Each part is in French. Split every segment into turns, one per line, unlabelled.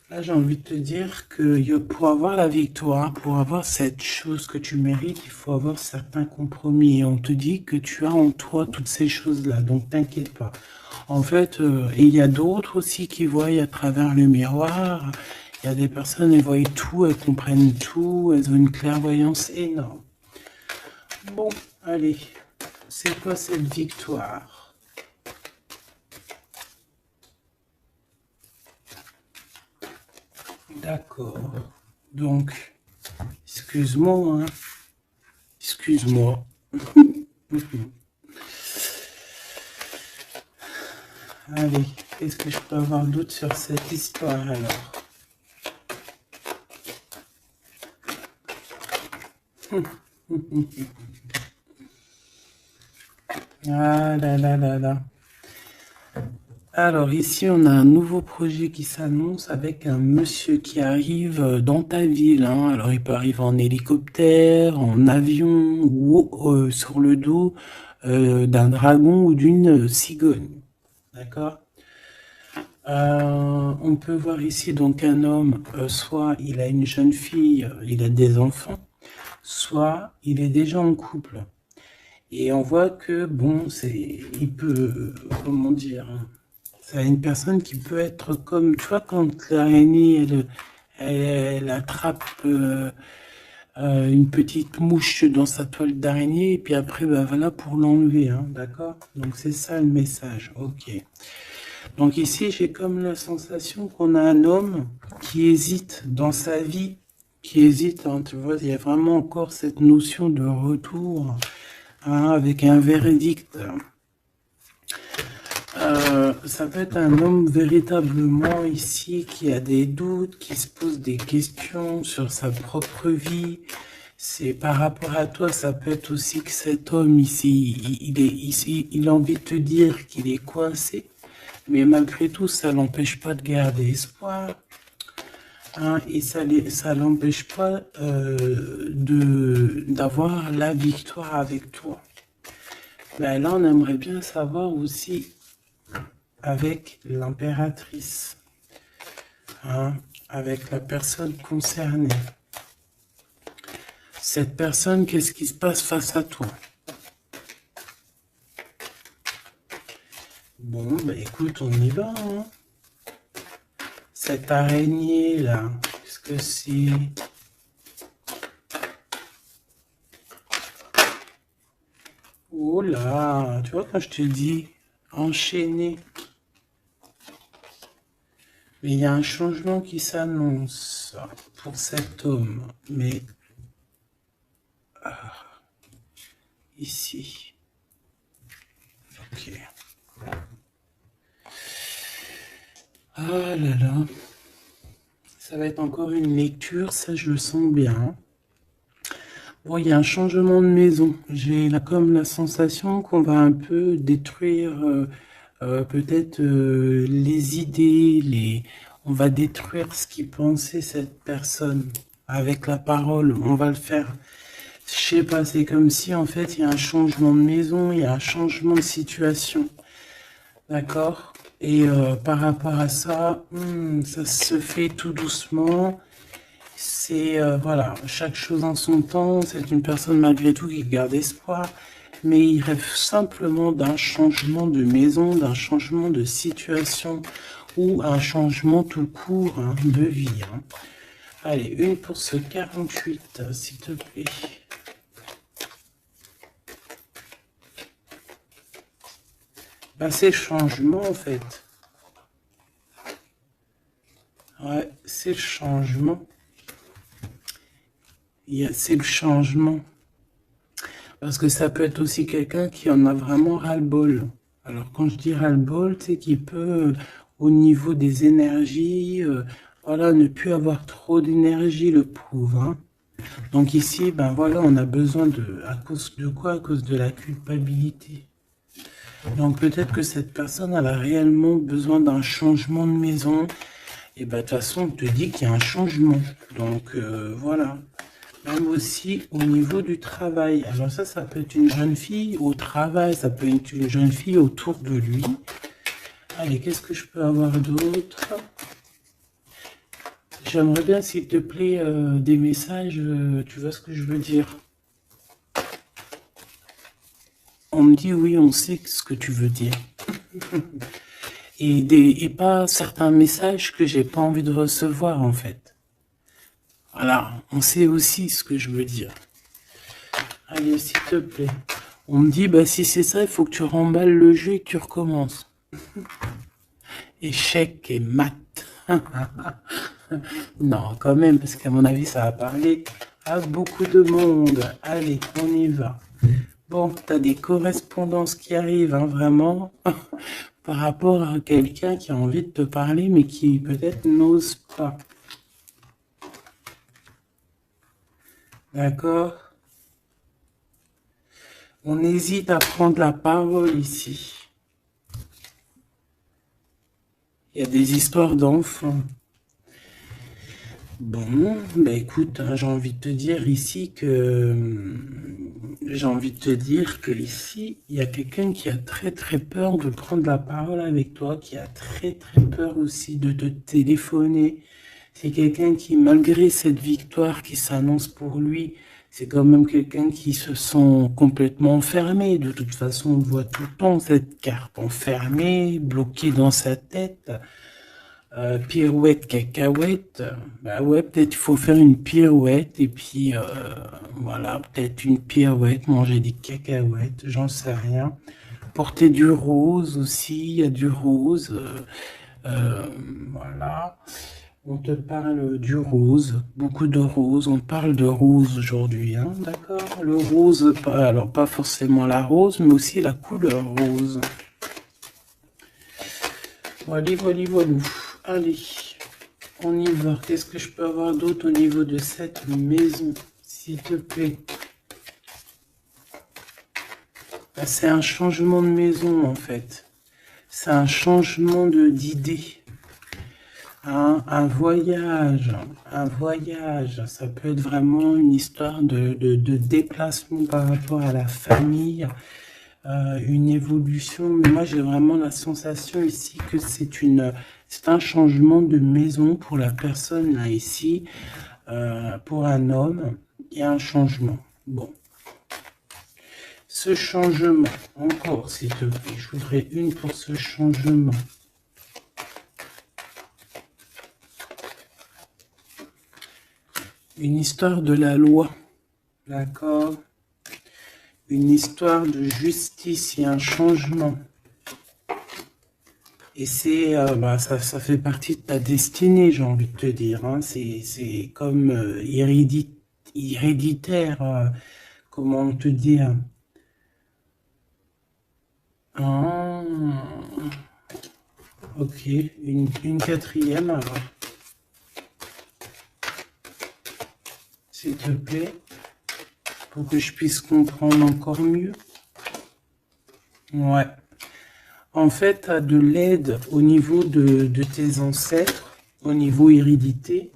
Là, j'ai envie de te dire que pour avoir la victoire, pour avoir cette chose que tu mérites, il faut avoir certains compromis. Et on te dit que tu as en toi toutes ces choses-là, donc t'inquiète pas. En fait, il y a d'autres aussi qui voient à travers le miroir. Il y a des personnes, elles voient tout, elles comprennent tout, elles ont une clairvoyance énorme. Bon, allez, c'est quoi cette victoire? D'accord. Donc, excuse-moi, hein. Excuse-moi. Allez, qu'est-ce que je peux avoir d'autre sur cette histoire alors? Ah là là là là. Alors ici, on a un nouveau projet qui s'annonce avec un monsieur qui arrive dans ta ville, hein. Alors il peut arriver en hélicoptère, en avion ou sur le dos d'un dragon ou d'une cigogne. D'accord? On peut voir ici donc un homme, soit il a une jeune fille, il a des enfants, soit il est déjà en couple. Et on voit que, bon, il peut, comment dire, c'est une personne qui peut être comme, tu vois, quand l'araignée, elle attrape une petite mouche dans sa toile d'araignée, et puis après, ben voilà, pour l'enlever, hein, d'accord? Donc c'est ça le message, ok. Donc ici, j'ai comme la sensation qu'on a un homme qui hésite dans sa vie, qui hésite, hein, tu vois, il y a vraiment encore cette notion de retour, hein, avec un verdict. Ça peut être un homme véritablement ici qui a des doutes, qui se pose des questions sur sa propre vie. C'est par rapport à toi, ça peut être aussi que cet homme ici, il est ici, il a envie de te dire qu'il est coincé, mais malgré tout, ça l'empêche pas de garder espoir, hein, et ça l'empêche pas d'avoir la victoire avec toi. Ben là, on aimerait bien savoir aussi avec l'impératrice, hein, avec la personne concernée. Cette personne, qu'est-ce qui se passe face à toi? Bon, bah écoute, on y va, hein. Cette araignée là, qu'est-ce que c'est? Oh là, tu vois quand je te dis enchaîné. Mais il y a un changement qui s'annonce pour cet homme. Mais ici. Ok. Ah là là. Ça va être encore une lecture, ça je le sens bien. Bon, il y a un changement de maison. J'ai là comme la sensation qu'on va un peu détruire peut-être les idées, on va détruire ce qui pensait cette personne avec la parole. On va le faire. Je sais pas, c'est comme si en fait il y a un changement de maison, il y a un changement de situation. D'accord? Et par rapport à ça, ça se fait tout doucement. C'est, voilà, chaque chose en son temps. C'est une personne malgré tout qui garde espoir. Mais il rêve simplement d'un changement de maison, d'un changement de situation ou un changement tout court, hein, de vie, hein. Allez, une pour ce 48, s'il te plaît. Ben, c'est le changement en fait. Ouais, c'est le changement. C'est le changement. Parce que ça peut être aussi quelqu'un qui en a vraiment ras-le-bol. Alors quand je dis ras-le-bol, c'est qu'il peut, au niveau des énergies, voilà, ne plus avoir trop d'énergie, le pauvre, hein. Donc ici, ben voilà, on a besoin à cause de quoi? À cause de la culpabilité. Donc peut-être que cette personne, elle a réellement besoin d'un changement de maison. Et ben de toute façon, on te dit qu'il y a un changement. Donc voilà. Même aussi au niveau du travail. Alors ça peut être une jeune fille au travail, ça peut être une jeune fille autour de lui. Allez, qu'est-ce que je peux avoir d'autre? J'aimerais bien, s'il te plaît, des messages, tu vois ce que je veux dire? On me dit oui, on sait ce que tu veux dire. Et pas certains messages que j'ai pas envie de recevoir, en fait. Voilà, on sait aussi ce que je veux dire. Allez, s'il te plaît. On me dit, bah si c'est ça, il faut que tu remballes le jeu et que tu recommences. Échec et mat. Non, quand même, parce qu'à mon avis, ça va parler à beaucoup de monde. Allez, on y va. Bon, t'as des correspondances qui arrivent, hein, vraiment, par rapport à quelqu'un qui a envie de te parler, mais qui peut-être n'ose pas. D'accord? On hésite à prendre la parole ici. Il y a des histoires d'enfants. Bon, bah écoute, hein, j'ai envie de te dire ici ici, il y a quelqu'un qui a très très peur de prendre la parole avec toi, qui a très très peur aussi de te téléphoner. C'est quelqu'un qui, malgré cette victoire qui s'annonce pour lui, c'est quand même quelqu'un qui se sent complètement enfermé. De toute façon, on voit tout le temps cette carte enfermée, bloquée dans sa tête. Pirouette, cacahuète, bah ouais, peut-être il faut faire une pirouette et puis voilà, peut-être une pirouette, manger des cacahuètes, j'en sais rien. Porter du rose aussi, il y a du rose, voilà. On te parle du rose, beaucoup de rose, on parle de rose aujourd'hui, hein, d'accord? Le rose, alors pas forcément la rose, mais aussi la couleur rose. Voilà, voilà, voilà. Allez. On y va. Qu'est-ce que je peux avoir d'autre au niveau de cette maison, s'il te plaît? C'est un changement de maison, en fait. C'est un changement d'idée. Un voyage. Un voyage. Ça peut être vraiment une histoire de déplacement par rapport à la famille. Une évolution. Mais moi, j'ai vraiment la sensation ici que c'est un changement de maison pour la personne là ici. Pour un homme, il y a un changement. Bon. Ce changement, encore s'il te plaît, je voudrais une pour ce changement. Une histoire de la loi, d'accord? Une histoire de justice, il y a un changement. Et c'est, ça fait partie de ta destinée, j'ai envie de te dire. Hein. C'est comme héréditaire, comment te dire. Ah, ok, une quatrième alors. S'il te plaît, pour que je puisse comprendre encore mieux. Ouais. En fait, tu as de l'aide au niveau de tes ancêtres, au niveau hérédité.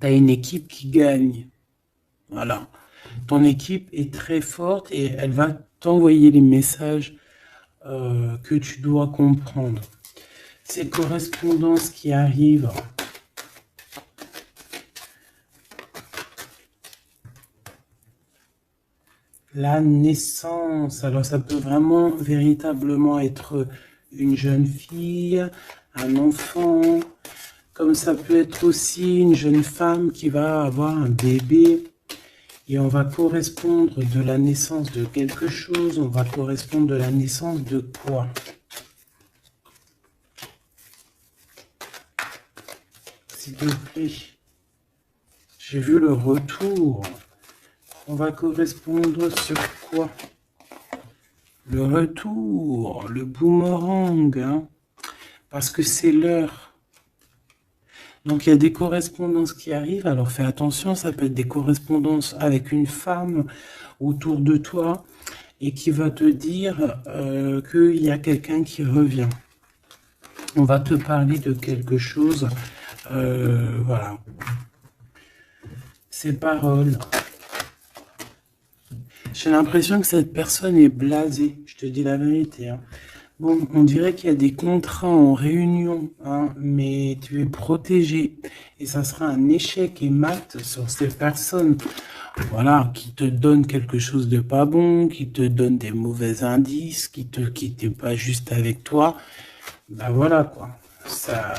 Tu as une équipe qui gagne. Voilà. Ton équipe est très forte et elle va t'envoyer les messages que tu dois comprendre. Ces correspondances qui arrivent, la naissance, alors ça peut vraiment véritablement être une jeune fille, un enfant, comme ça peut être aussi une jeune femme qui va avoir un bébé. Et on va correspondre de la naissance de quelque chose, on va correspondre de la naissance de quoi? S'il te plaît. J'ai vu le retour. On va correspondre sur quoi? Le retour, le boomerang, hein, parce que c'est l'heure. Donc il y a des correspondances qui arrivent, alors fais attention, ça peut être des correspondances avec une femme autour de toi et qui va te dire qu'il y a quelqu'un qui revient. On va te parler de quelque chose, voilà. Ces paroles. J'ai l'impression que cette personne est blasée, je te dis la vérité. Hein. Bon, on dirait qu'il y a des contrats en réunion, hein, mais tu es protégé. Et ça sera un échec et mat sur ces personnes, voilà, qui te donnent quelque chose de pas bon, qui te donnent des mauvais indices, qui te quittent pas juste avec toi. Ben voilà, quoi. Ça,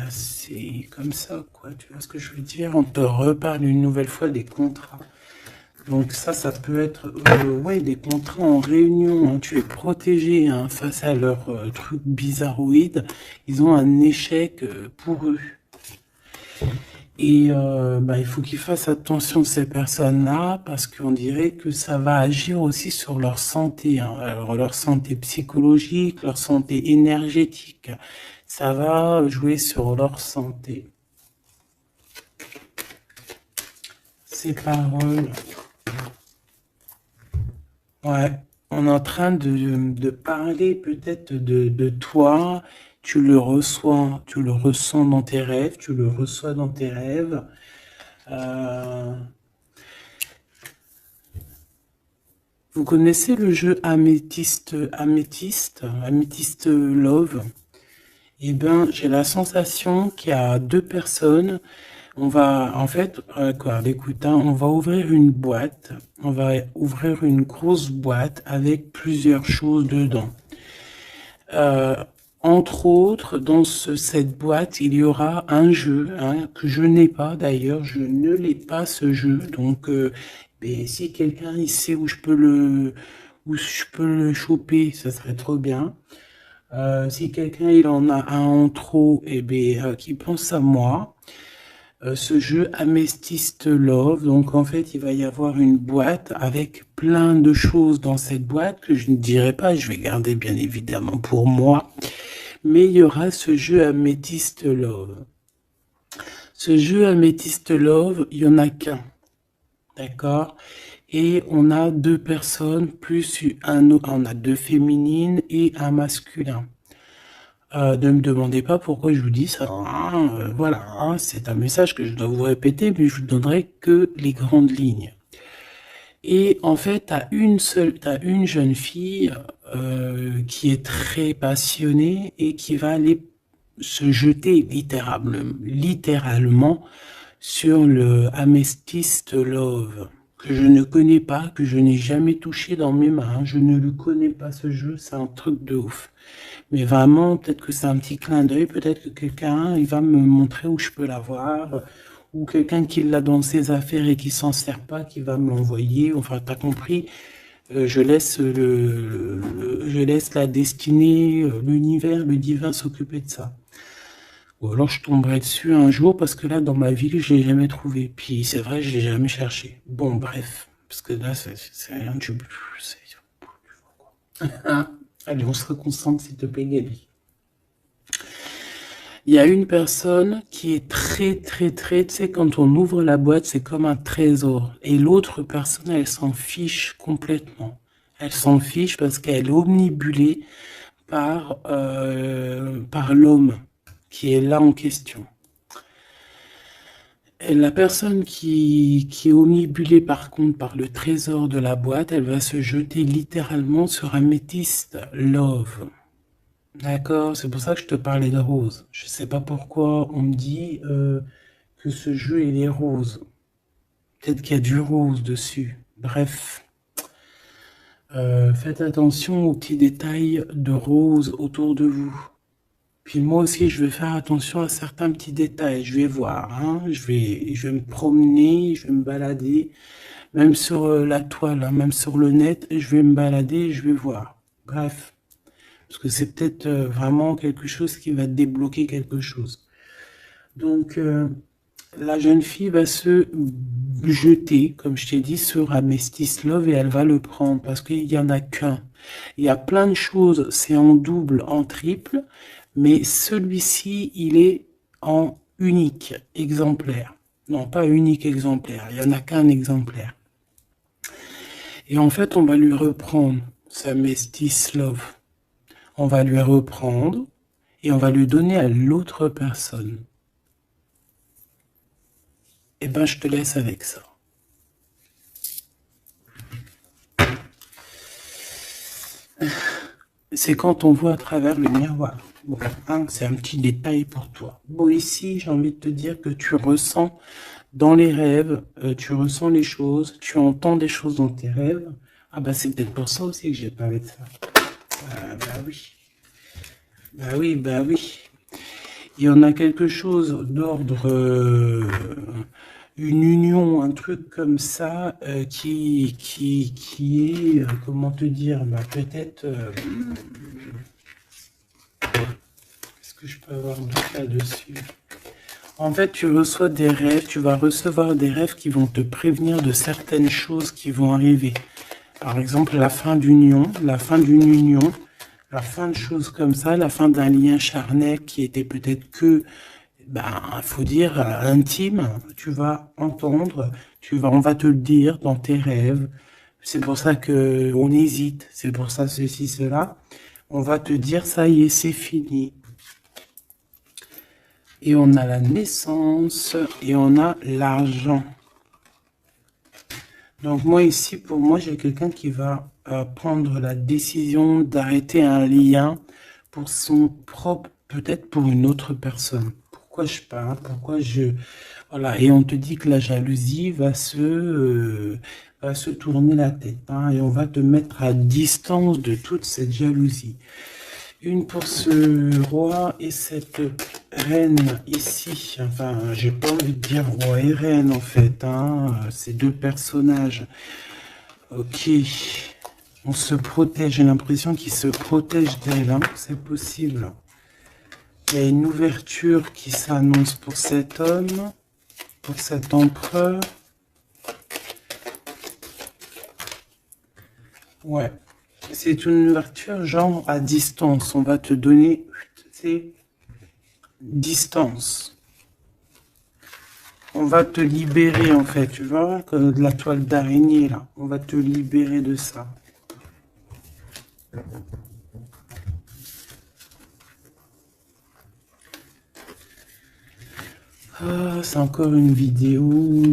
c'est comme ça, quoi. Tu vois ce que je veux dire? On te reparle une nouvelle fois des contrats. Donc ça peut être ouais, des contrats en réunion, hein. Tu es protégé, hein, face à leurs trucs bizarroïdes. Ils ont un échec pour eux. Et bah, il faut qu'ils fassent attention ces personnes-là parce qu'on dirait que ça va agir aussi sur leur santé, hein. Alors, leur santé psychologique, leur santé énergétique. Ça va jouer sur leur santé. Ces paroles. Ouais, on est en train de parler peut-être de toi, tu le ressens dans tes rêves, tu le reçois dans tes rêves. Euh, vous connaissez le jeu Améthyste Love? Eh ben, j'ai la sensation qu'il y a deux personnes. On va, en fait, quoi, écoute, hein, on va ouvrir une boîte. On va ouvrir une grosse boîte avec plusieurs choses dedans. Euh, Entre autres, dans cette boîte, il y aura un jeu, hein, que je n'ai pas d'ailleurs. Je ne l'ai pas ce jeu. Donc, ben, si quelqu'un il sait où je peux le choper, ça serait trop bien. Si quelqu'un il en a un en trop, et ben, qui pense à moi. Ce jeu Amethyst Love, donc en fait il va y avoir une boîte avec plein de choses dans cette boîte que je ne dirai pas, je vais garder bien évidemment pour moi, mais il y aura ce jeu Amethyst Love. Ce jeu Amethyst Love, il y en a qu'un, d'accord? Et on a deux personnes plus on a deux féminines et un masculin. Ne me demandez pas pourquoi je vous dis ça, hein, voilà, hein, c'est un message que je dois vous répéter, mais je vous donnerai que les grandes lignes. Et en fait, t'as une jeune fille qui est très passionnée et qui va aller se jeter littéralement sur le Amethyst Love, que je ne connais pas, que je n'ai jamais touché dans mes mains. Je ne le connais pas ce jeu, c'est un truc de ouf. Mais vraiment, peut-être que c'est un petit clin d'œil, peut-être que quelqu'un, il va me montrer où je peux l'avoir, ou quelqu'un qui l'a dans ses affaires et qui s'en sert pas, qui va me l'envoyer. Enfin, t'as compris. Je laisse la destinée, l'univers, le divin s'occuper de ça. Ou alors je tomberai dessus un jour parce que là, dans ma ville, je l'ai jamais trouvé. Puis c'est vrai, je l'ai jamais cherché. Bon, bref, parce que là, c'est rien du tout. Allez, on se reconcentre, s'il te plaît, Gabi. Il y a une personne qui est très, tu sais, quand on ouvre la boîte, c'est comme un trésor. Et l'autre personne, elle s'en fiche complètement. Elle s'en fiche parce qu'elle est omnibulée par l'homme qui est là en question. Et la personne qui est omnibulée par contre par le trésor de la boîte, elle va se jeter littéralement sur Améthyste Love. D'accord, c'est pour ça que je te parlais de rose. Je sais pas pourquoi on me dit que ce jeu il est rose. Peut-être qu'il y a du rose dessus. Bref, faites attention aux petits détails de rose autour de vous. Puis moi aussi, je vais faire attention à certains petits détails. Je vais voir, hein. Je vais me promener, je vais me balader, même sur la toile, hein, même sur le net, je vais me balader, je vais voir. Bref. Parce que c'est peut-être vraiment quelque chose qui va débloquer quelque chose. Donc, la jeune fille va se jeter, comme je t'ai dit, sur Amethyst Love et elle va le prendre parce qu'il n'y en a qu'un. Il y a plein de choses, c'est en double, en triple, mais celui-ci, il est en unique exemplaire. Non, pas unique exemplaire, il n'y en a qu'un exemplaire. Et en fait, on va lui reprendre sa Amethyst Love. On va lui reprendre et on va lui donner à l'autre personne. Eh ben, je te laisse avec ça. c'est quand on voit à travers le miroir. Bon, hein, c'est un petit détail pour toi. Bon, ici, j'ai envie de te dire que tu ressens dans les rêves, tu ressens les choses, tu entends des choses dans tes rêves. Ah bah c'est peut-être pour ça aussi que j'ai parlé de ça. Bah oui. Bah oui, bah oui. Il y en a quelque chose d'ordre, une union, un truc comme ça, qui est, comment te dire, bah peut-être, est-ce que je peux avoir un doute là-dessus? En fait, tu reçois des rêves, tu vas recevoir des rêves qui vont te prévenir de certaines choses qui vont arriver. Par exemple, la fin d'une union, la fin de choses comme ça, la fin d'un lien charnel qui était peut-être que, ben, faut dire, intime. Tu vas entendre, on va te le dire dans tes rêves. C'est pour ça que on hésite, c'est pour ça ceci, cela. On va te dire, ça y est, c'est fini. Et on a la naissance et on a l'argent. Donc moi ici, pour moi, j'ai quelqu'un qui va prendre la décision d'arrêter un lien pour son propre, peut-être pour une autre personne. Pourquoi je parle? Pourquoi je... Voilà, et on te dit que la jalousie va se tourner la tête, hein, et on va te mettre à distance de toute cette jalousie. Une pour ce roi et cette reine ici. Enfin, j'ai pas envie de dire roi et reine en fait, hein. Ces deux personnages. Ok. On se protège. J'ai l'impression qu'ils se protègent d'elle, hein. C'est possible. Il y a une ouverture qui s'annonce pour cet homme, pour cet empereur. Ouais. C'est une ouverture genre à distance. On va te donner, c'est distance. On va te libérer en fait, tu vois, comme de la toile d'araignée là. On va te libérer de ça. Ah, c'est encore une vidéo,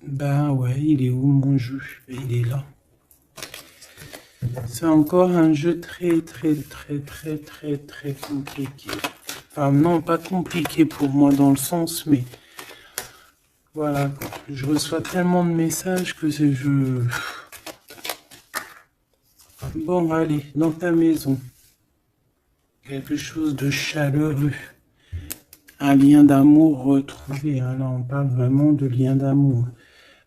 Ben ouais, il est où mon jeu? Il est là. C'est encore un jeu très compliqué. Enfin non, pas compliqué pour moi dans le sens, mais voilà, je reçois tellement de messages que c'est je... Bon, allez, dans ta maison. Quelque chose de chaleureux. Un lien d'amour retrouvé. Hein. Là, on parle vraiment de lien d'amour.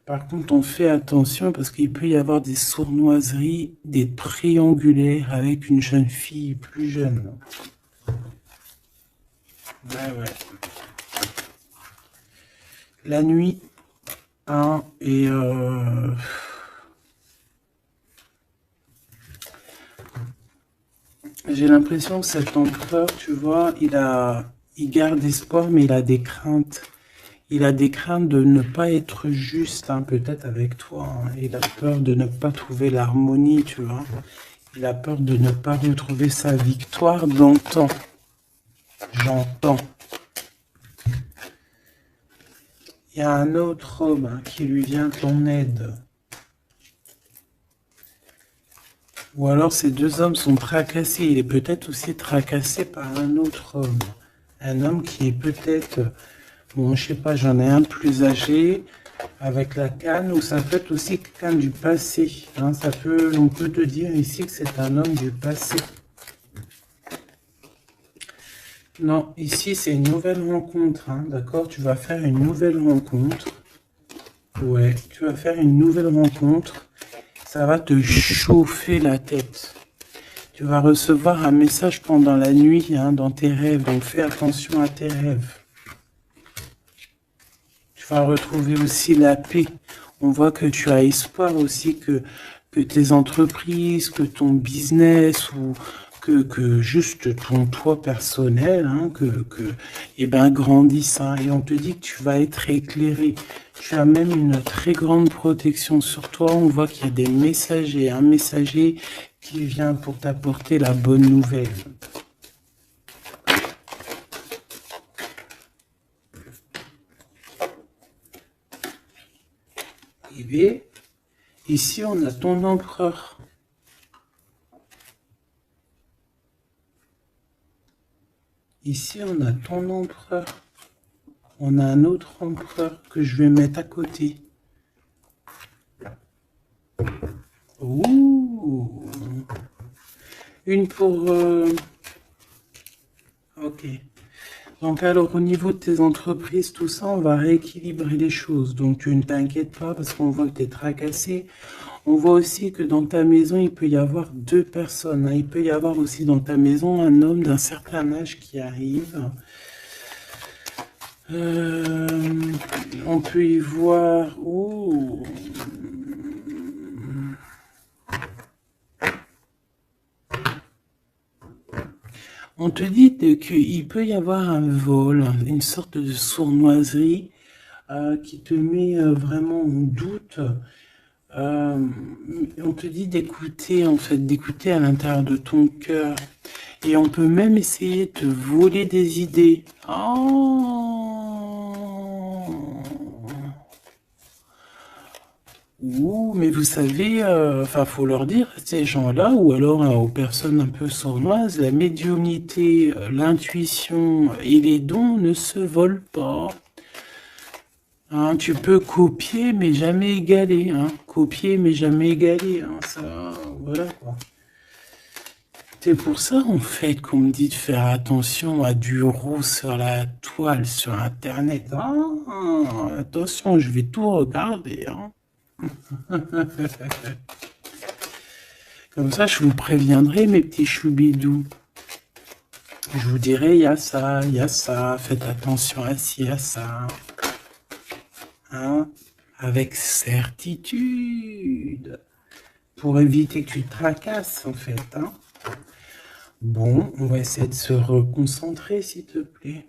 Par contre, on fait attention parce qu'il peut y avoir des sournoiseries, des triangulaires avec une jeune fille plus jeune. Ouais. La nuit, hein, et j'ai l'impression que cet empereur, tu vois, il garde espoir, mais il a des craintes. Il a des craintes de ne pas être juste, hein, peut-être avec toi. Hein. Il a peur de ne pas trouver l'harmonie, tu vois. Il a peur de ne pas retrouver sa victoire d'antan. J'entends. Il y a un autre homme, hein, qui lui vient en aide. Ou alors ces deux hommes sont tracassés. Il est peut-être aussi tracassé par un autre homme. Un homme qui est peut-être... Bon, je sais pas, j'en ai un plus âgé, avec la canne, ou ça peut être aussi quelqu'un du passé. Hein, on peut te dire ici que c'est un homme du passé. Non, ici c'est une nouvelle rencontre, hein, d'accord? Tu vas faire une nouvelle rencontre. Ouais, tu vas faire une nouvelle rencontre. Ça va te chauffer la tête. Tu vas recevoir un message pendant la nuit, hein, dans tes rêves, donc fais attention à tes rêves. Tu vas retrouver aussi la paix. On voit que tu as espoir aussi que tes entreprises, que ton business ou que juste ton toi personnel, hein, eh ben, grandisse. Hein, et on te dit que tu vas être éclairé. Tu as même une très grande protection sur toi. On voit qu'il y a des messagers, un messager qui vient pour t'apporter la bonne nouvelle. Et Ici, on a ton empereur. Ici, on a ton empereur. On a un autre empereur que je vais mettre à côté. Ouh. Une pour... Ok. Donc alors, au niveau de tes entreprises, tout ça, on va rééquilibrer les choses. Donc, tu ne t'inquiètes pas parce qu'on voit que tu es tracassé. On voit aussi que dans ta maison, il peut y avoir deux personnes, hein. Il peut y avoir aussi dans ta maison un homme d'un certain âge qui arrive. On peut y voir... Oh. On te dit qu'il peut y avoir un vol, une sorte de sournoiserie qui te met vraiment en doute. On te dit d'écouter, en fait, d'écouter à l'intérieur de ton cœur. Et on peut même essayer de te voler des idées. Oh. Ouh, mais vous savez, enfin, faut leur dire, ces gens-là, ou alors aux personnes un peu sournoises, la médiumnité, l'intuition et les dons ne se volent pas. Hein, tu peux copier, mais jamais égaler. Hein. Copier, mais jamais égaler. Hein. Ça, voilà quoi. C'est pour ça, en fait, qu'on me dit de faire attention à du roux sur la toile, sur Internet. Ah, attention, je vais tout regarder. Hein. Comme ça, je vous préviendrai, mes petits choubidous. Je vous dirai, il y a ça, faites attention à ci, à ça. Hein, avec certitude. Pour éviter que tu te tracasses, en fait. Hein. Bon, on va essayer de se reconcentrer, s'il te plaît.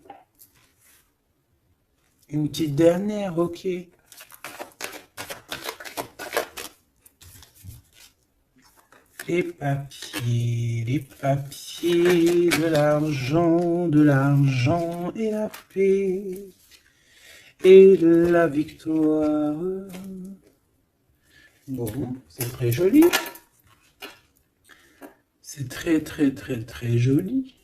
Une petite dernière, ok. Les papiers, de l'argent et la paix et la victoire. Bon, c'est très joli. C'est très, très, très, très joli.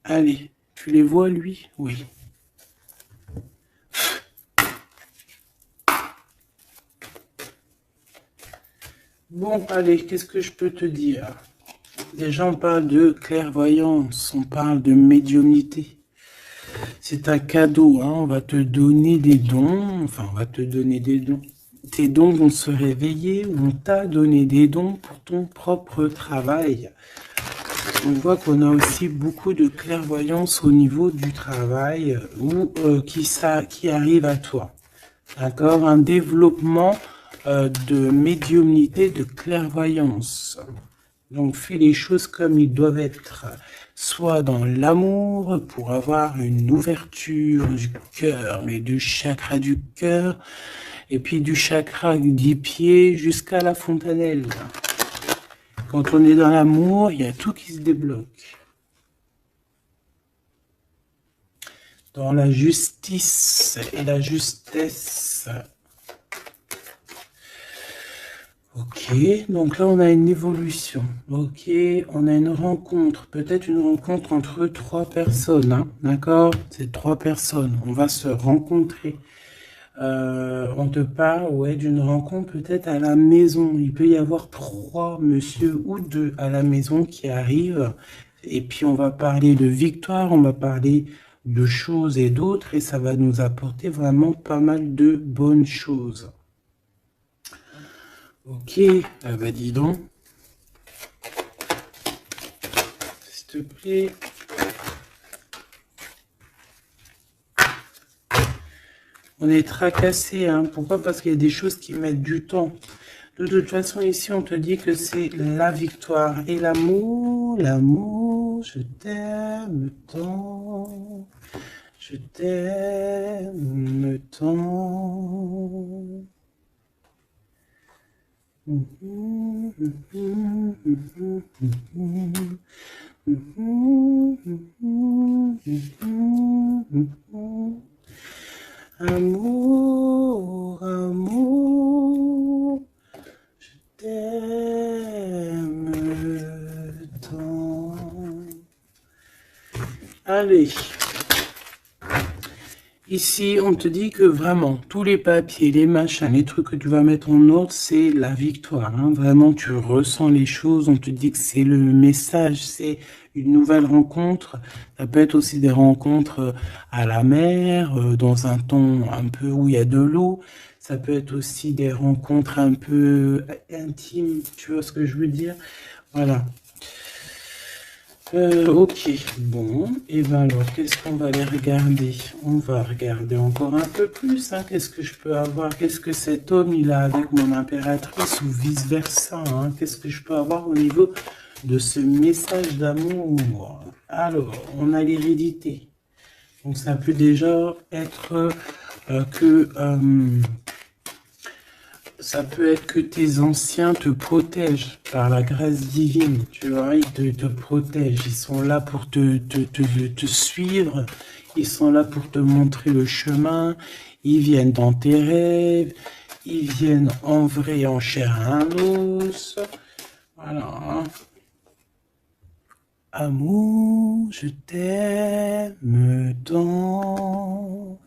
Allez, tu les vois, lui? Oui. Bon, allez, qu'est-ce que je peux te dire? Déjà, on parle de clairvoyance, on parle de médiumnité. C'est un cadeau, hein, on va te donner des dons, enfin, on va te donner des dons. Tes dons vont se réveiller, on t'a donné des dons pour ton propre travail. On voit qu'on a aussi beaucoup de clairvoyance au niveau du travail ou qui arrive à toi. D'accord? Un développement de médiumnité, de clairvoyance. Donc, fais les choses comme ils doivent être. Soit dans l'amour, pour avoir une ouverture du cœur, mais du chakra du cœur, et puis du chakra du pied jusqu'à la fontanelle. Quand on est dans l'amour, il y a tout qui se débloque. Dans la justice et la justesse. Ok, donc là on a une évolution. Ok, on a une rencontre, peut-être une rencontre entre trois personnes, hein, d'accord? C'est trois personnes, on va se rencontrer. On te parle, ouais, d'une rencontre peut-être à la maison. Il peut y avoir trois monsieur ou deux à la maison qui arrivent. Et puis on va parler de victoire, on va parler de choses et d'autres, et ça va nous apporter vraiment pas mal de bonnes choses. Ok, ah bah dis donc. S'il te plaît. On est tracassé, hein. Pourquoi? Parce qu'il y a des choses qui mettent du temps. De toute façon, ici, on te dit que c'est la victoire. Et l'amour, l'amour, je t'aime tant. Je t'aime tant. Amour, amour, je t'aime tant. Allez. Ici, on te dit que vraiment, tous les papiers, les machins, les trucs que tu vas mettre en ordre, c'est la victoire. Hein. Vraiment, tu ressens les choses. On te dit que c'est le message, c'est une nouvelle rencontre. Ça peut être aussi des rencontres à la mer, dans un ton un peu où il y a de l'eau. Ça peut être aussi des rencontres un peu intimes, tu vois ce que je veux dire? Voilà. Ok, bon, et ben alors, qu'est-ce qu'on va aller regarder? On va regarder encore un peu plus, hein. Qu'est-ce que je peux avoir? Qu'est-ce que cet homme, il a avec mon impératrice ou vice-versa, hein? Qu'est-ce que je peux avoir au niveau de ce message d'amour? Alors, on a l'hérédité. Donc, ça peut déjà être que... ça peut être que tes anciens te protègent par la grâce divine, tu vois, ils te protègent, ils sont là pour te suivre, ils sont là pour te montrer le chemin, ils viennent dans tes rêves, ils viennent en vrai et en chair à un os, voilà. Amour, je t'aime tant.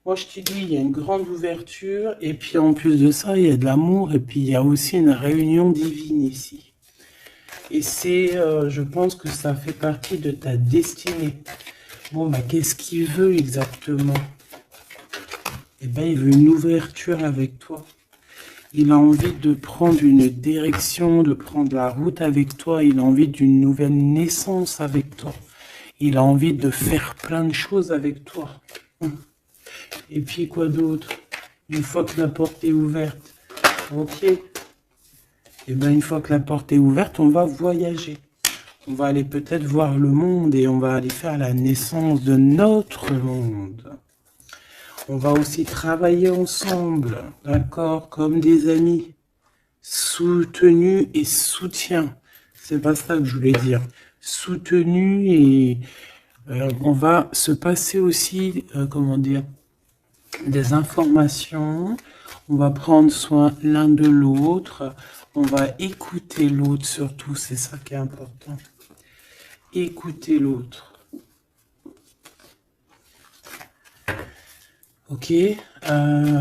Moi, je te dis, il y a une grande ouverture, et puis en plus de ça, il y a de l'amour, et puis il y a aussi une réunion divine ici. Et c'est, je pense que ça fait partie de ta destinée. Bon, bah, qu'est-ce qu'il veut exactement? Eh bien, il veut une ouverture avec toi. Il a envie de prendre une direction, de prendre la route avec toi. Il a envie d'une nouvelle naissance avec toi. Il a envie de faire plein de choses avec toi. Et puis quoi d'autre? Une fois que la porte est ouverte, ok. Et bien une fois que la porte est ouverte, on va voyager. On va aller peut-être voir le monde et on va aller faire la naissance de notre monde. On va aussi travailler ensemble, d'accord, comme des amis, soutenus et soutien. C'est pas ça que je voulais dire. Soutenus et on va se passer aussi, comment dire, des informations, on va prendre soin l'un de l'autre, on va écouter l'autre surtout, c'est ça qui est important. Écouter l'autre. Ok,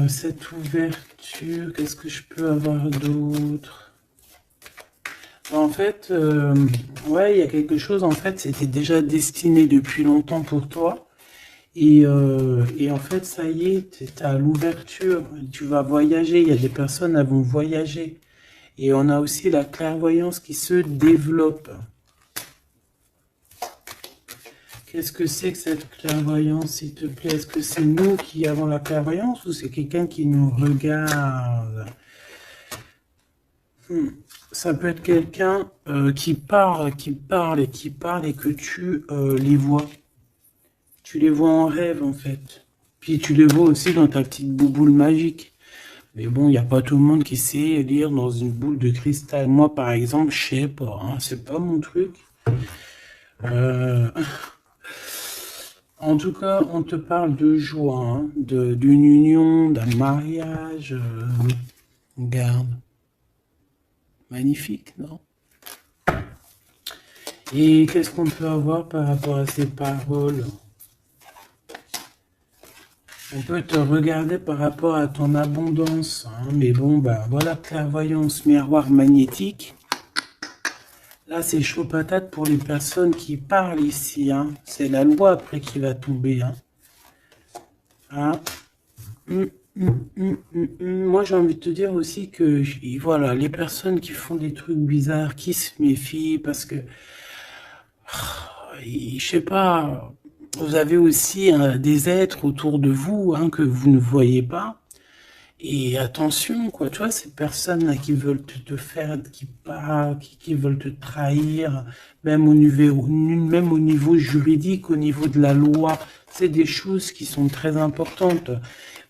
cette ouverture, qu'est-ce que je peux avoir d'autre? En fait, ouais, il y a quelque chose, en fait, c'était déjà destiné depuis longtemps pour toi. Et en fait, ça y est, tu à l'ouverture, tu vas voyager, il y a des personnes qui vont voyager. Et on a aussi la clairvoyance qui se développe. Qu'est-ce que c'est que cette clairvoyance, s'il te plaît? Est-ce que c'est nous qui avons la clairvoyance ou c'est quelqu'un qui nous regarde? Ça peut être quelqu'un qui parle et que tu les vois. Tu les vois en rêve, en fait. Puis tu les vois aussi dans ta petite bouboule magique. Mais bon, il n'y a pas tout le monde qui sait lire dans une boule de cristal. Moi, par exemple, je sais pas. Hein, c'est pas mon truc. En tout cas, on te parle de joie, hein, d'une union, d'un mariage. Regarde. Magnifique, non? Et qu'est-ce qu'on peut avoir par rapport à ces paroles? On peut te regarder par rapport à ton abondance, hein, mais bon, bah voilà, clairvoyance, miroir magnétique. Là, c'est chaud patate pour les personnes qui parlent ici. Hein. C'est la loi après qui va tomber. Hein. Hein. Moi, j'ai envie de te dire aussi que, voilà, les personnes qui font des trucs bizarres, qui se méfient, parce que, je sais pas, vous avez aussi des êtres autour de vous hein, que vous ne voyez pas. Et attention, quoi, tu vois, ces personnes-là qui veulent te faire, qui veulent te trahir, même même au niveau juridique, au niveau de la loi, c'est des choses qui sont très importantes.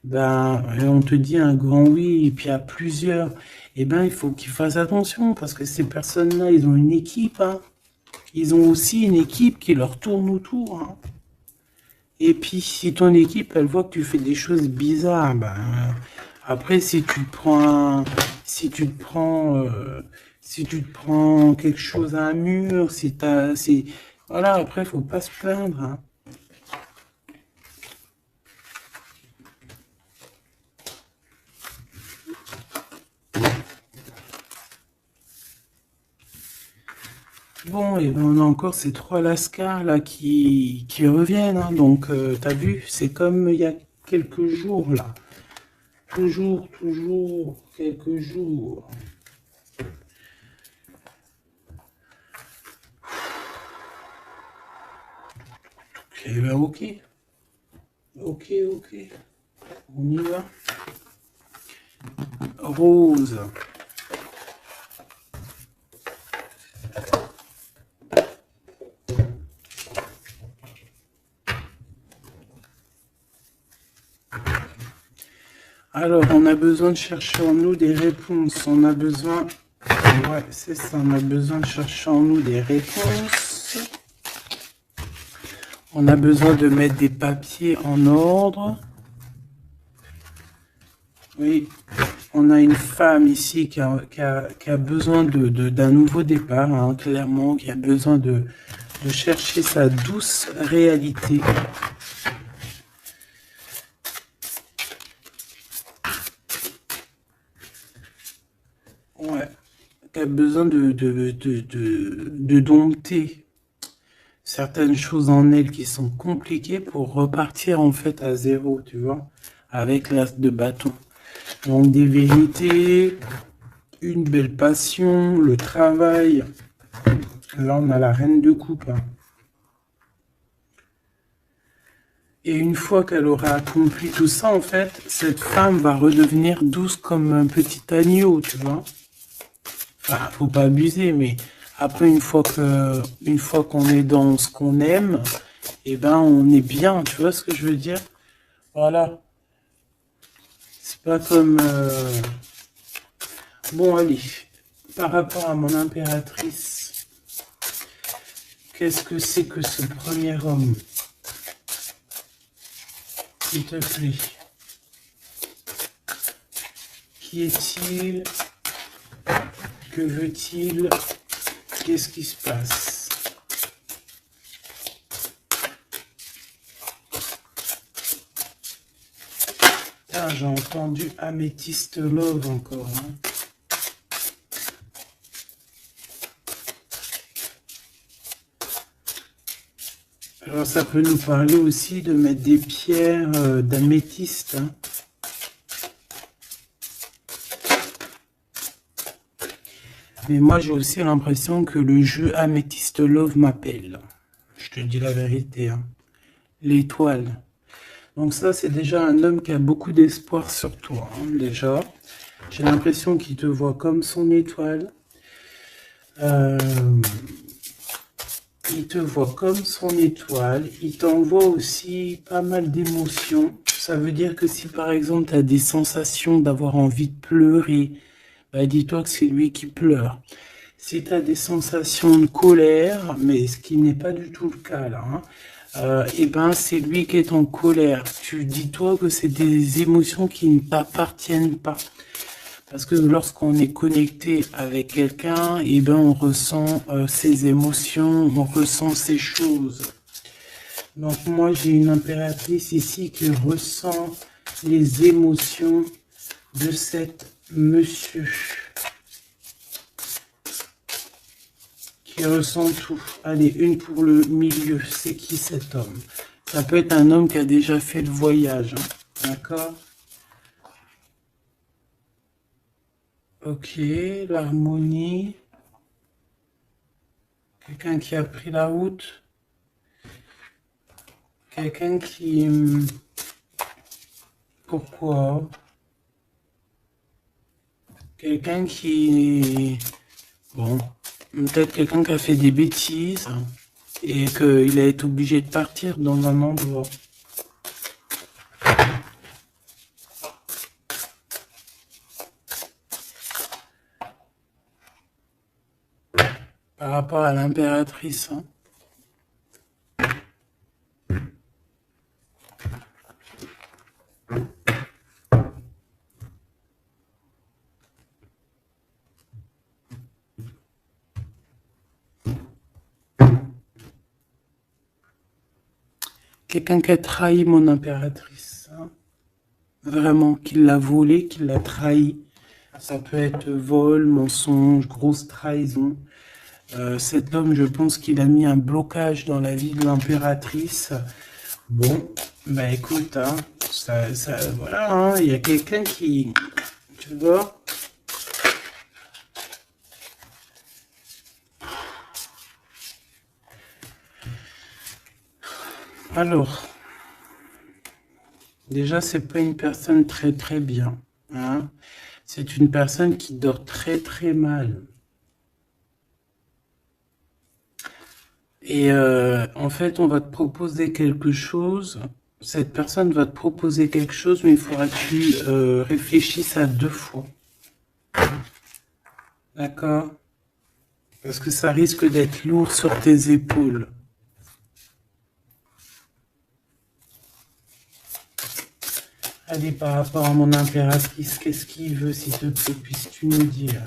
Ben, on te dit un grand oui, et puis à plusieurs, eh ben, il faut qu'ils fassent attention, parce que ces personnes-là, ils ont une équipe, hein. Ils ont aussi une équipe qui leur tourne autour, hein. Et puis, si ton équipe, elle voit que tu fais des choses bizarres, ben, après, si tu te prends quelque chose à un mur, voilà, après, faut pas se plaindre, hein. Bon, et ben, on a encore ces 3 lascars là qui reviennent, hein. Donc, t'as vu, c'est comme il y a quelques jours là. Toujours, quelques jours. Eh ben, ok, ok. On y va. Rose. Alors, on a besoin de chercher en nous des réponses. On a besoin... Ouais, c'est ça. On a besoin de chercher en nous des réponses. On a besoin de mettre des papiers en ordre. Oui, on a une femme ici qui a besoin d'un nouveau départ, hein, clairement, qui a besoin de chercher sa douce réalité. Ouais, qui a besoin de dompter certaines choses en elle qui sont compliquées pour repartir en fait à zéro, tu vois, avec l'as de bâton. Donc des vérités, une belle passion, le travail. Là, on a la reine de coupe, hein. Et une fois qu'elle aura accompli tout ça, en fait, cette femme va redevenir douce comme un petit agneau, tu vois. Enfin, faut pas abuser, mais après, une fois qu'on est dans ce qu'on aime, eh ben, on est bien, tu vois ce que je veux dire? Voilà. C'est pas comme, bon, allez. Par rapport à mon impératrice, qu'est-ce que c'est que ce premier homme? S'il te plaît. Qui est-il? Que veut-il? Qu'est-ce qui se passe? Ah, j'ai entendu Améthyste Love encore, hein. Alors ça peut nous parler aussi de mettre des pierres d'améthyste, hein. Mais moi j'ai aussi l'impression que le jeu Améthyste Love m'appelle. Je te dis la vérité, hein. L'étoile. Donc ça c'est déjà un homme qui a beaucoup d'espoir sur toi, hein, déjà. J'ai l'impression qu'il te voit comme son étoile. Il te voit comme son étoile. Il t'envoie aussi pas mal d'émotions. Ça veut dire que si par exemple tu as des sensations d'avoir envie de pleurer, bah dis-toi que c'est lui qui pleure. Si tu as des sensations de colère, mais ce qui n'est pas du tout le cas là, hein, et ben c'est lui qui est en colère. Tu dis-toi que c'est des émotions qui ne t'appartiennent pas. Parce que lorsqu'on est connecté avec quelqu'un, et ben on ressent ses émotions, on ressent ses choses. Donc moi j'ai une impératrice ici qui ressent les émotions de cet monsieur. Qui ressent tout. Allez, une pour le milieu. C'est qui cet homme? Ça peut être un homme qui a déjà fait le voyage, hein. D'accord? Ok, l'harmonie. Quelqu'un qui a pris la route. Quelqu'un qui... Pourquoi? Quelqu'un qui... Bon, peut-être quelqu'un qui a fait des bêtises et qu'il a été obligé de partir dans un endroit. Par rapport à l'impératrice, hein. quelqu'un qui a trahi mon impératrice. Hein. Vraiment, qui l'a volé, qui l'a trahi. Ça peut être vol, mensonge, grosse trahison. Cet homme, je pense qu'il a mis un blocage dans la vie de l'impératrice. Bon, bah écoute, hein, voilà, hein, il y a quelqu'un qui, tu vois. Alors, déjà, c'est pas une personne très très bien. Hein. C'est une personne qui dort très très mal. Et en fait, on va te proposer quelque chose. Cette personne va te proposer quelque chose, mais il faudra que tu réfléchisses à 2 fois. D'accord? Parce que ça risque d'être lourd sur tes épaules. Allez, par rapport à mon impératrice, qu'est-ce qu'il veut, s'il te plaît, puisses-tu nous dire?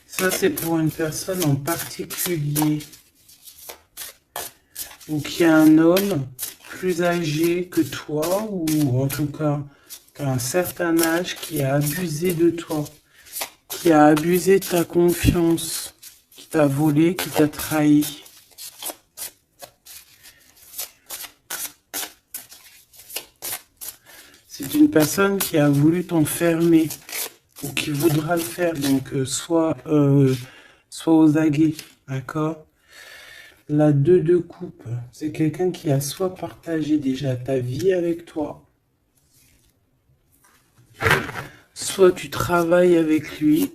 Ça, c'est pour une personne en particulier. Ou qui est un homme plus âgé que toi, ou en tout cas qu'à un certain âge, qui a abusé de toi, qui a abusé de ta confiance, qui t'a volé, qui t'a trahi. C'est une personne qui a voulu t'enfermer, ou qui voudra le faire, donc soit aux aguets, d'accord? La 2 de coupe, c'est quelqu'un qui a soit partagé déjà ta vie avec toi, soit tu travailles avec lui.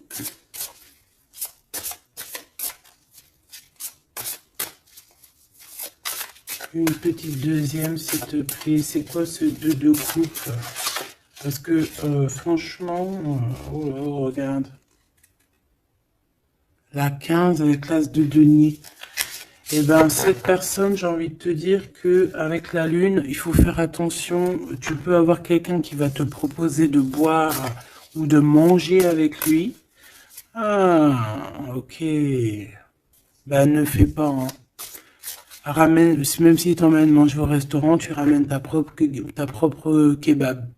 Une petite deuxième, s'il te plaît. C'est quoi ce 2 de coupe? Parce que franchement, oh, regarde. La 15 avec l'as de denier. Et ben cette personne, j'ai envie de te dire que avec la lune, il faut faire attention. Tu peux avoir quelqu'un qui va te proposer de boire ou de manger avec lui. Ah, ok. Ben ne fais pas. Hein. Ramène, même si t'emmènes manger au restaurant, tu ramènes ta propre kebab.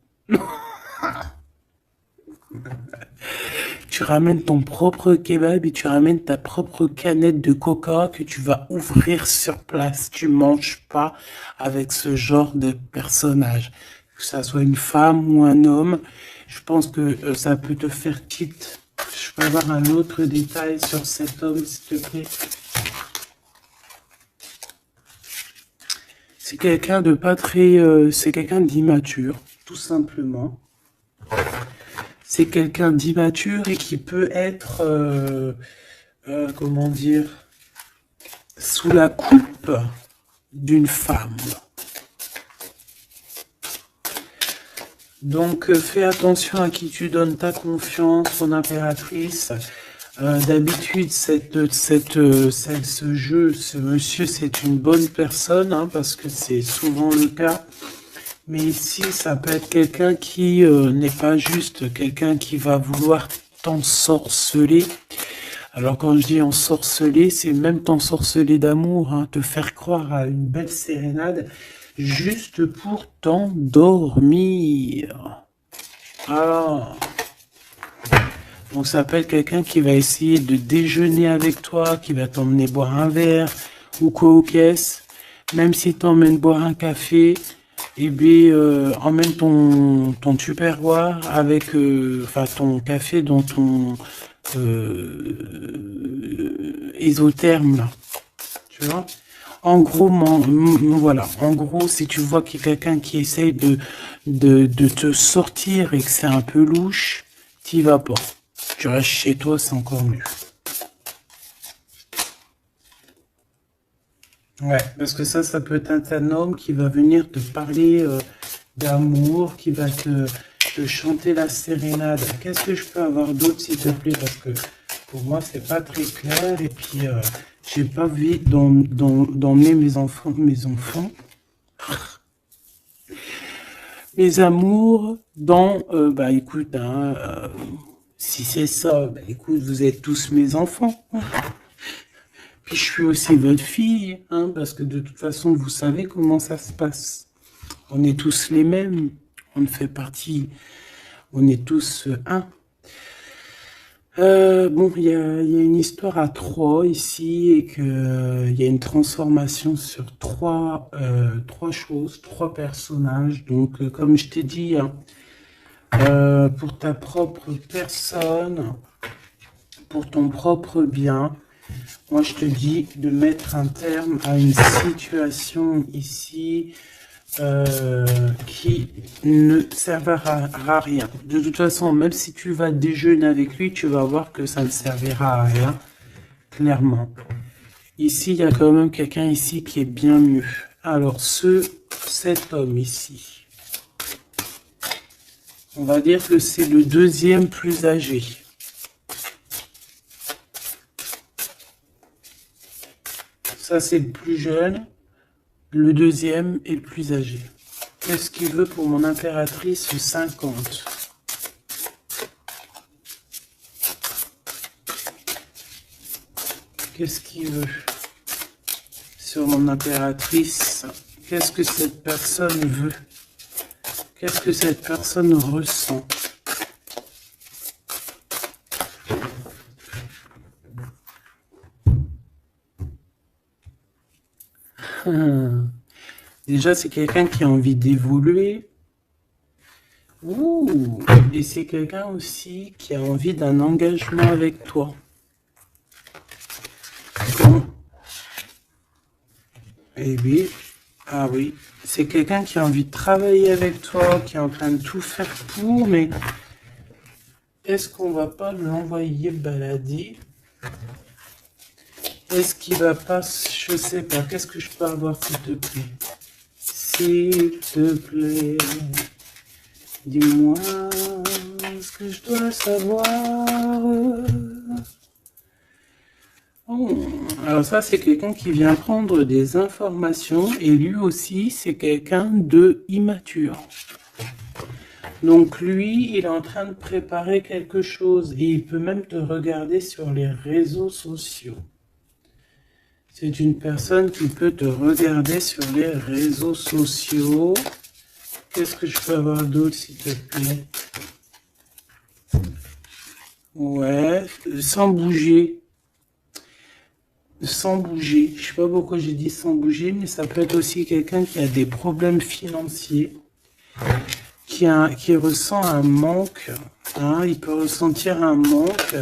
Tu ramènes ton propre kebab et tu ramènes ta propre canette de coca que tu vas ouvrir sur place. Tu manges pas avec ce genre de personnage. Que ça soit une femme ou un homme, je pense que ça peut te faire tilt. Je peux avoir un autre détail sur cet homme, s'il te plaît. C'est quelqu'un de pas très... c'est quelqu'un d'immature, tout simplement. C'est quelqu'un d'immature et qui peut être, comment dire, sous la coupe d'une femme. Donc, fais attention à qui tu donnes ta confiance, ton impératrice. D'habitude, ce jeu, ce monsieur, c'est une bonne personne, hein, parce que c'est souvent le cas. Mais ici, ça peut être quelqu'un qui n'est pas juste quelqu'un qui va vouloir t'ensorceler. Alors quand je dis ensorceler, c'est même t'ensorceler d'amour, hein, te faire croire à une belle sérénade, juste pour t'endormir. Ah. Donc ça peut être quelqu'un qui va essayer de déjeuner avec toi, qui va t'emmener boire un verre ou quoi aux caisses. Même si t'emmènes boire un café, eh bien, emmène ton tupperware avec, enfin ton café dans ton isotherme là, tu vois. En gros, voilà. En gros, si tu vois qu'il y a quelqu'un qui essaye de te sortir et que c'est un peu louche, t'y vas pas. Tu restes chez toi, c'est encore mieux. Ouais, parce que ça peut être un homme qui va venir te parler d'amour, qui va te chanter la sérénade. Qu'est-ce que je peux avoir d'autre, s'il te plaît? Parce que pour moi, c'est pas très clair. Et puis, j'ai pas envie d'emmener mes enfants. Mes amours, dans, bah écoute, hein, si c'est ça, bah écoute, vous êtes tous mes enfants. Puis je suis aussi votre fille, hein, parce que de toute façon, vous savez comment ça se passe. On est tous les mêmes, on fait partie, on est tous un. Bon, il y a une histoire à trois ici et que il y a une transformation sur trois choses, trois personnages. Donc, comme je t'ai dit, hein, pour ta propre personne, pour ton propre bien, moi je te dis de mettre un terme à une situation ici qui ne servira à rien. De toute façon, même si tu vas déjeuner avec lui, tu vas voir que ça ne servira à rien, clairement. Ici, il y a quand même quelqu'un ici qui est bien mieux. Alors, cet homme ici, on va dire que c'est le deuxième plus âgé. Ça, c'est le plus jeune. Le deuxième est le plus âgé. Qu'est-ce qu'il veut pour mon impératrice 50? Qu'est-ce qu'il veut sur mon impératrice? Qu'est-ce que cette personne veut? Qu'est-ce que cette personne ressent? Déjà, c'est quelqu'un qui a envie d'évoluer. Ouh, et c'est quelqu'un aussi qui a envie d'un engagement avec toi. Bon. Eh oui, ah oui, c'est quelqu'un qui a envie de travailler avec toi, qui est en train de tout faire pour, mais est-ce qu'on va pas l'envoyer balader? Est-ce qu'il va pas, je sais pas, qu'est-ce que je peux avoir s'il te plaît? S'il te plaît, dis-moi ce que je dois savoir. Oh, alors ça, c'est quelqu'un qui vient prendre des informations et lui aussi, c'est quelqu'un de immature. Donc lui, il est en train de préparer quelque chose et il peut même te regarder sur les réseaux sociaux. C'est une personne qui peut te regarder sur les réseaux sociaux. Qu'est-ce que je peux avoir d'autre, s'il te plaît? Ouais, sans bouger. Sans bouger. Je sais pas pourquoi j'ai dit sans bouger, mais ça peut être aussi quelqu'un qui a des problèmes financiers, qui ressent un manque. Hein, il peut ressentir un manque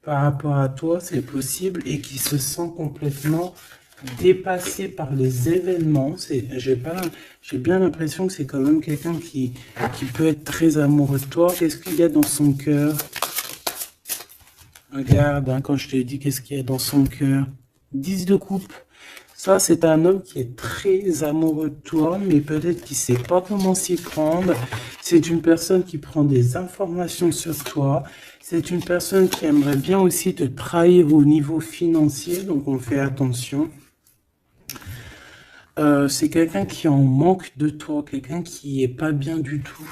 par rapport à toi, c'est possible, et qui se sent complètement dépassé par les événements. J'ai bien l'impression que c'est quand même quelqu'un qui peut être très amoureux de toi. Qu'est-ce qu'il y a dans son cœur? Regarde, hein, quand je te dis qu'est-ce qu'il y a dans son cœur. 10 de coupe. Ça, c'est un homme qui est très amoureux de toi, mais peut-être qu'il sait pas comment s'y prendre. C'est une personne qui prend des informations sur toi. C'est une personne qui aimerait bien aussi te trahir au niveau financier, donc on fait attention. C'est quelqu'un qui en manque de toi, quelqu'un qui est pas bien du tout.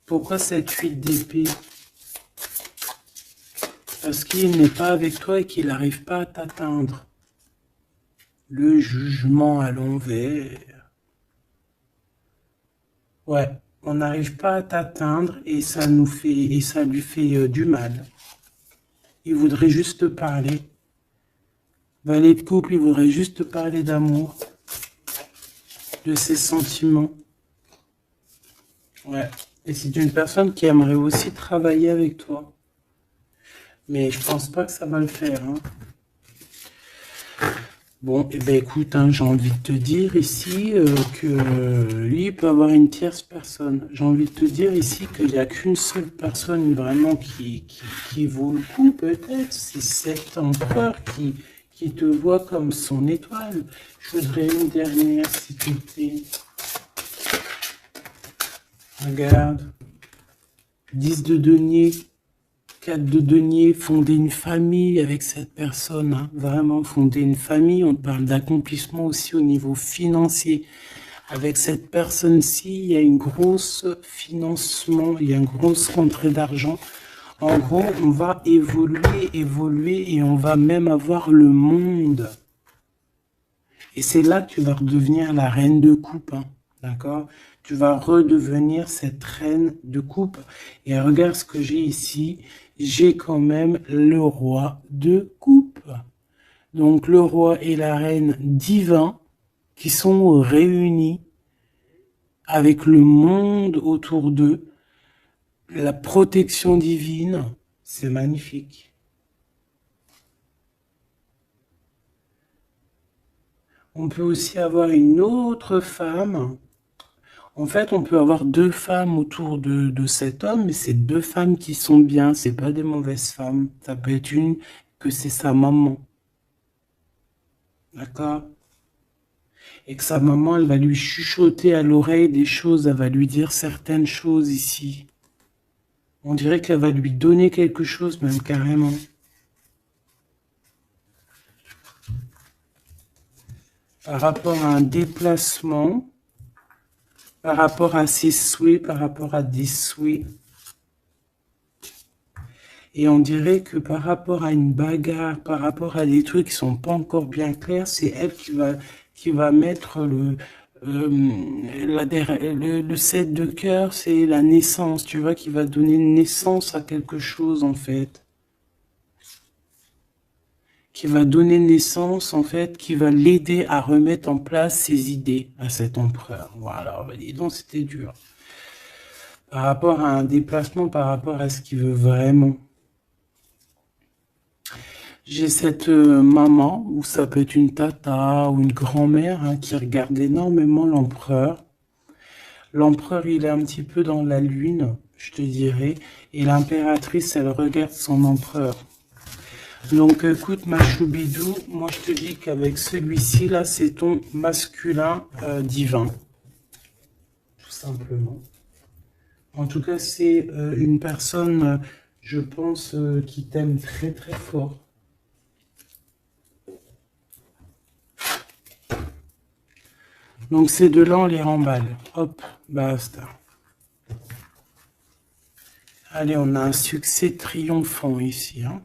Pourquoi cette 8 d'épée? Parce qu'il n'est pas avec toi et qu'il n'arrive pas à t'atteindre. Le jugement à l'envers. Ouais, on n'arrive pas à t'atteindre et ça lui fait du mal. Il voudrait juste parler. Valet de couple, il voudrait juste parler d'amour, de ses sentiments. Ouais. Et c'est une personne qui aimerait aussi travailler avec toi. Mais je pense pas que ça va le faire. Hein. Bon, et ben écoute, hein, j'ai envie de te dire ici que lui il peut avoir une tierce personne. J'ai envie de te dire ici qu'il n'y a qu'une seule personne vraiment qui vaut le coup, peut-être. C'est cet empereur qui te voit comme son étoile. Je voudrais une dernière, s'il te plaît. Regarde. 10 de denier. 4 de denier, fonder une famille avec cette personne, hein, vraiment fonder une famille. On parle d'accomplissement aussi au niveau financier Avec cette personne-ci, il y a une grosse financement, il y a une grosse rentrée d'argent. En gros, on va évoluer et on va même avoir le monde. Et c'est là que tu vas redevenir la reine de coupe, hein, d'accord? Tu vas redevenir cette reine de coupe. Et regarde ce que j'ai ici. J'ai quand même le roi de coupe. Donc le roi et la reine divins qui sont réunis avec le monde autour d'eux. La protection divine, c'est magnifique. On peut aussi avoir une autre femme. En fait, on peut avoir deux femmes autour de cet homme, mais c'est deux femmes qui sont bien, c'est pas des mauvaises femmes. Ça peut être une que c'est sa maman. D'accord? Et que sa maman, elle va lui chuchoter à l'oreille des choses, elle va lui dire certaines choses ici. On dirait qu'elle va lui donner quelque chose, même carrément. Par rapport à un déplacement, par rapport à ses souhaits, par rapport à des souhaits. Et on dirait que par rapport à une bagarre, par rapport à des trucs qui sont pas encore bien clairs, c'est elle qui va mettre le 7 de cœur, c'est la naissance, tu vois, qui va donner naissance à quelque chose, en fait. Qui va donner naissance, en fait, qui va l'aider à remettre en place ses idées à cet empereur. Voilà, dis donc, c'était dur. Par rapport à un déplacement, par rapport à ce qu'il veut vraiment. J'ai cette maman, ou ça peut être une tata ou une grand-mère, hein, qui regarde énormément l'empereur. L'empereur, il est un petit peu dans la lune, je te dirais, et l'impératrice, elle regarde son empereur. Donc écoute, ma choubidou, moi je te dis qu'avec celui-ci, là, c'est ton masculin divin. Tout simplement. En tout cas, c'est une personne, je pense, qui t'aime très très fort. Donc ces deux-là, on les remballe. Hop, basta. Allez, on a un succès triomphant ici. Hein.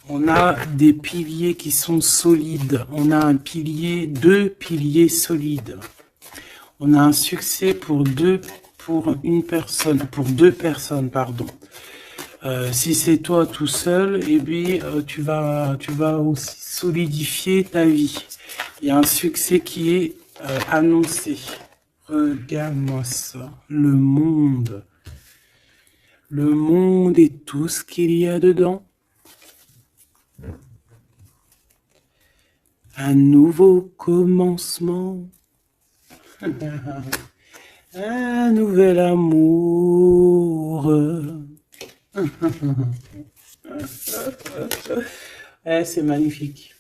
On a des piliers qui sont solides. On a un pilier, deux piliers solides. On a un succès pour deux personnes, pardon. Si c'est toi tout seul, eh bien, tu vas aussi solidifier ta vie. Il y a un succès qui est annoncé. Regarde-moi ça. Le monde. Le monde et tout ce qu'il y a dedans. Un nouveau commencement. Un nouvel amour. C'est magnifique.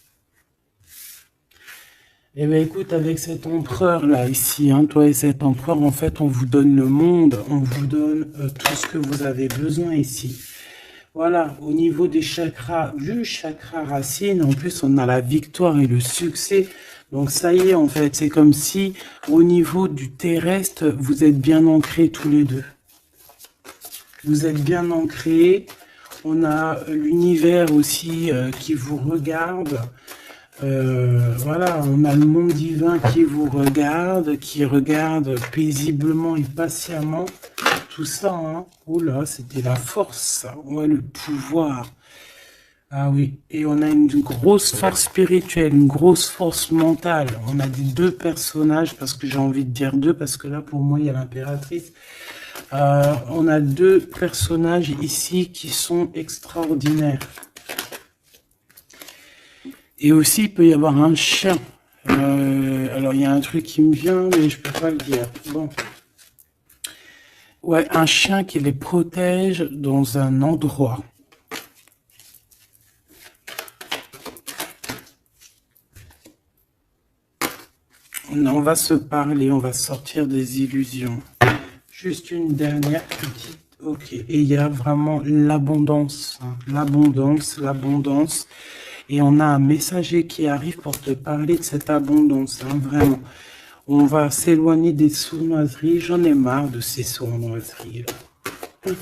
Eh bien, écoute, avec cet empereur-là, ici, hein, toi et cet empereur, en fait, on vous donne le monde, on vous donne tout ce que vous avez besoin ici. Voilà, au niveau des chakras, du chakra racine, en plus, on a la victoire et le succès. Donc, ça y est, en fait, c'est comme si, au niveau du terrestre, vous êtes bien ancrés tous les deux. Vous êtes bien ancrés. On a l'univers aussi qui vous regarde. Voilà, on a le monde divin qui vous regarde, qui regarde paisiblement et patiemment. Tout ça, hein. Oula, c'était la force, ouais, le pouvoir. Ah oui, et on a une grosse force spirituelle, une grosse force mentale. On a des deux personnages, parce que j'ai envie de dire deux, parce que là, pour moi, il y a l'impératrice. On a deux personnages ici qui sont extraordinaires. Et aussi, il peut y avoir un chien. Alors, il y a un truc qui me vient, mais je peux pas le dire. Bon. Ouais, un chien qui les protège dans un endroit. On va se parler, on va sortir des illusions. Juste une dernière petite. Ok, et il y a vraiment l'abondance. Hein, l'abondance, l'abondance. Et on a un messager qui arrive pour te parler de cette abondance, hein, vraiment. On va s'éloigner des sournoiseries. J'en ai marre de ces sournoiseries, là.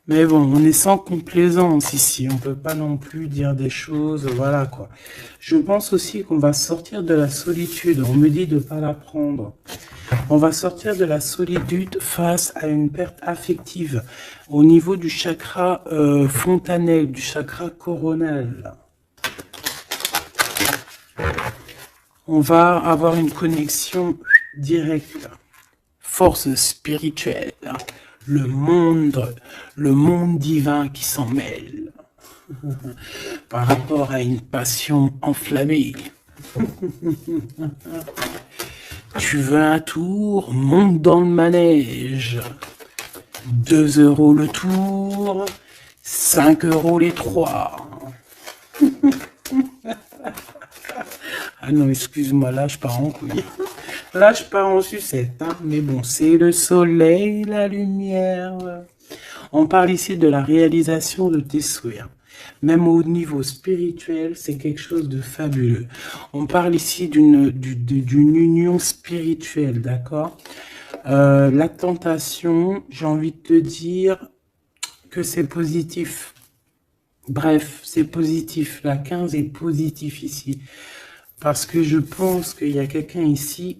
Mais bon, on est sans complaisance ici. On peut pas non plus dire des choses, voilà quoi. Je pense aussi qu'on va sortir de la solitude. On me dit de pas la prendre. On va sortir de la solitude face à une perte affective au niveau du chakra fontanel, du chakra coronal. On va avoir une connexion directe, force spirituelle, le monde divin qui s'en mêle par rapport à une passion enflammée. Tu veux un tour? Monte dans le manège. 2 € le tour, 5 € les 3. Ah non, excuse-moi, là je pars en couille. Là je pars en sucette, hein. Mais bon, c'est le soleil, la lumière. On parle ici de la réalisation de tes souhaits. Même au niveau spirituel, c'est quelque chose de fabuleux. On parle ici d'une union spirituelle, d'accord? La tentation, j'ai envie de te dire que c'est positif. Bref, c'est positif. La 15 est positif ici. Parce que je pense qu'il y a quelqu'un ici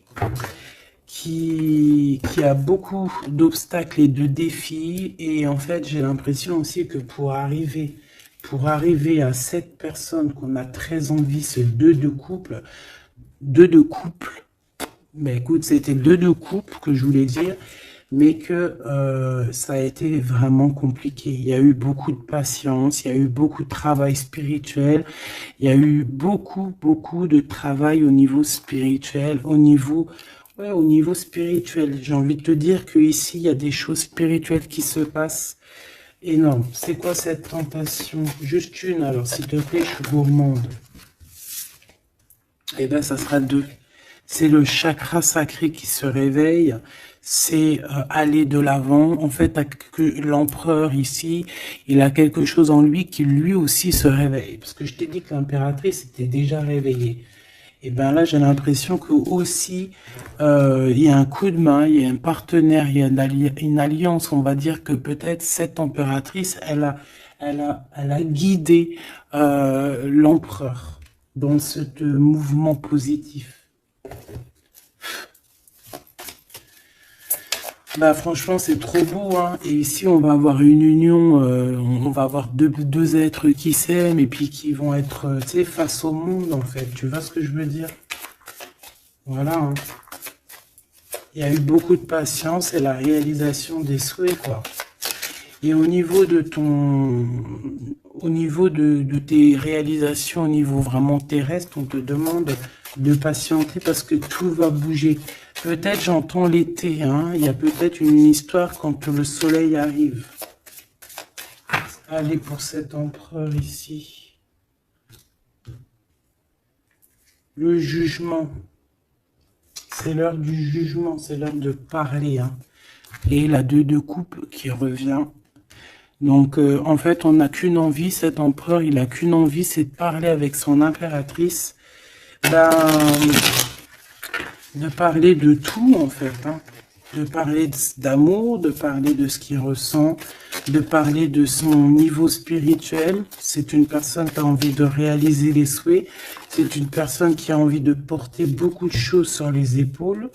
qui a beaucoup d'obstacles et de défis. Et en fait, j'ai l'impression aussi que pour arriver à cette personne qu'on a très envie, ce 2 de couple, mais écoute, c'était 2 de couple que je voulais dire, mais que ça a été vraiment compliqué. Il y a eu beaucoup de patience, il y a eu beaucoup de travail spirituel, il y a eu beaucoup de travail au niveau spirituel, au niveau spirituel. J'ai envie de te dire que ici il y a des choses spirituelles qui se passent énormes. C'est quoi cette tentation? Juste une, alors s'il te plaît, je suis gourmande. Eh ben, ça sera 2. C'est le chakra sacré qui se réveille, c'est aller de l'avant. En fait, l'empereur ici, il a quelque chose en lui qui lui aussi se réveille. Parce que je t'ai dit que l'impératrice était déjà réveillée. Et ben là, j'ai l'impression que aussi, il y a un coup de main, il y a un partenaire, il y a une alliance. On va dire que peut-être cette impératrice, elle a guidé l'empereur dans ce mouvement positif. Bah franchement c'est trop beau, hein. Et ici on va avoir une union, on va avoir deux êtres qui s'aiment et puis qui vont être, tu sais, face au monde en fait. Tu vois ce que je veux dire? Voilà, hein. Il y a eu beaucoup de patience et la réalisation des souhaits, quoi. Et au niveau de tes réalisations au niveau vraiment terrestre, on te demande de patienter parce que tout va bouger. Peut-être j'entends l'été, hein. Il y a peut-être une histoire quand le soleil arrive. Allez, pour cet empereur ici. Le jugement. C'est l'heure du jugement, c'est l'heure de parler, hein. Et la 2 de coupe qui revient. Donc, en fait, on n'a qu'une envie, cet empereur, il a qu'une envie, c'est de parler avec son impératrice. Ben, de parler de tout, en fait, hein. De parler d'amour, de parler de ce qu'il ressent, de parler de son niveau spirituel. C'est une personne qui a envie de réaliser les souhaits. C'est une personne qui a envie de porter beaucoup de choses sur les épaules.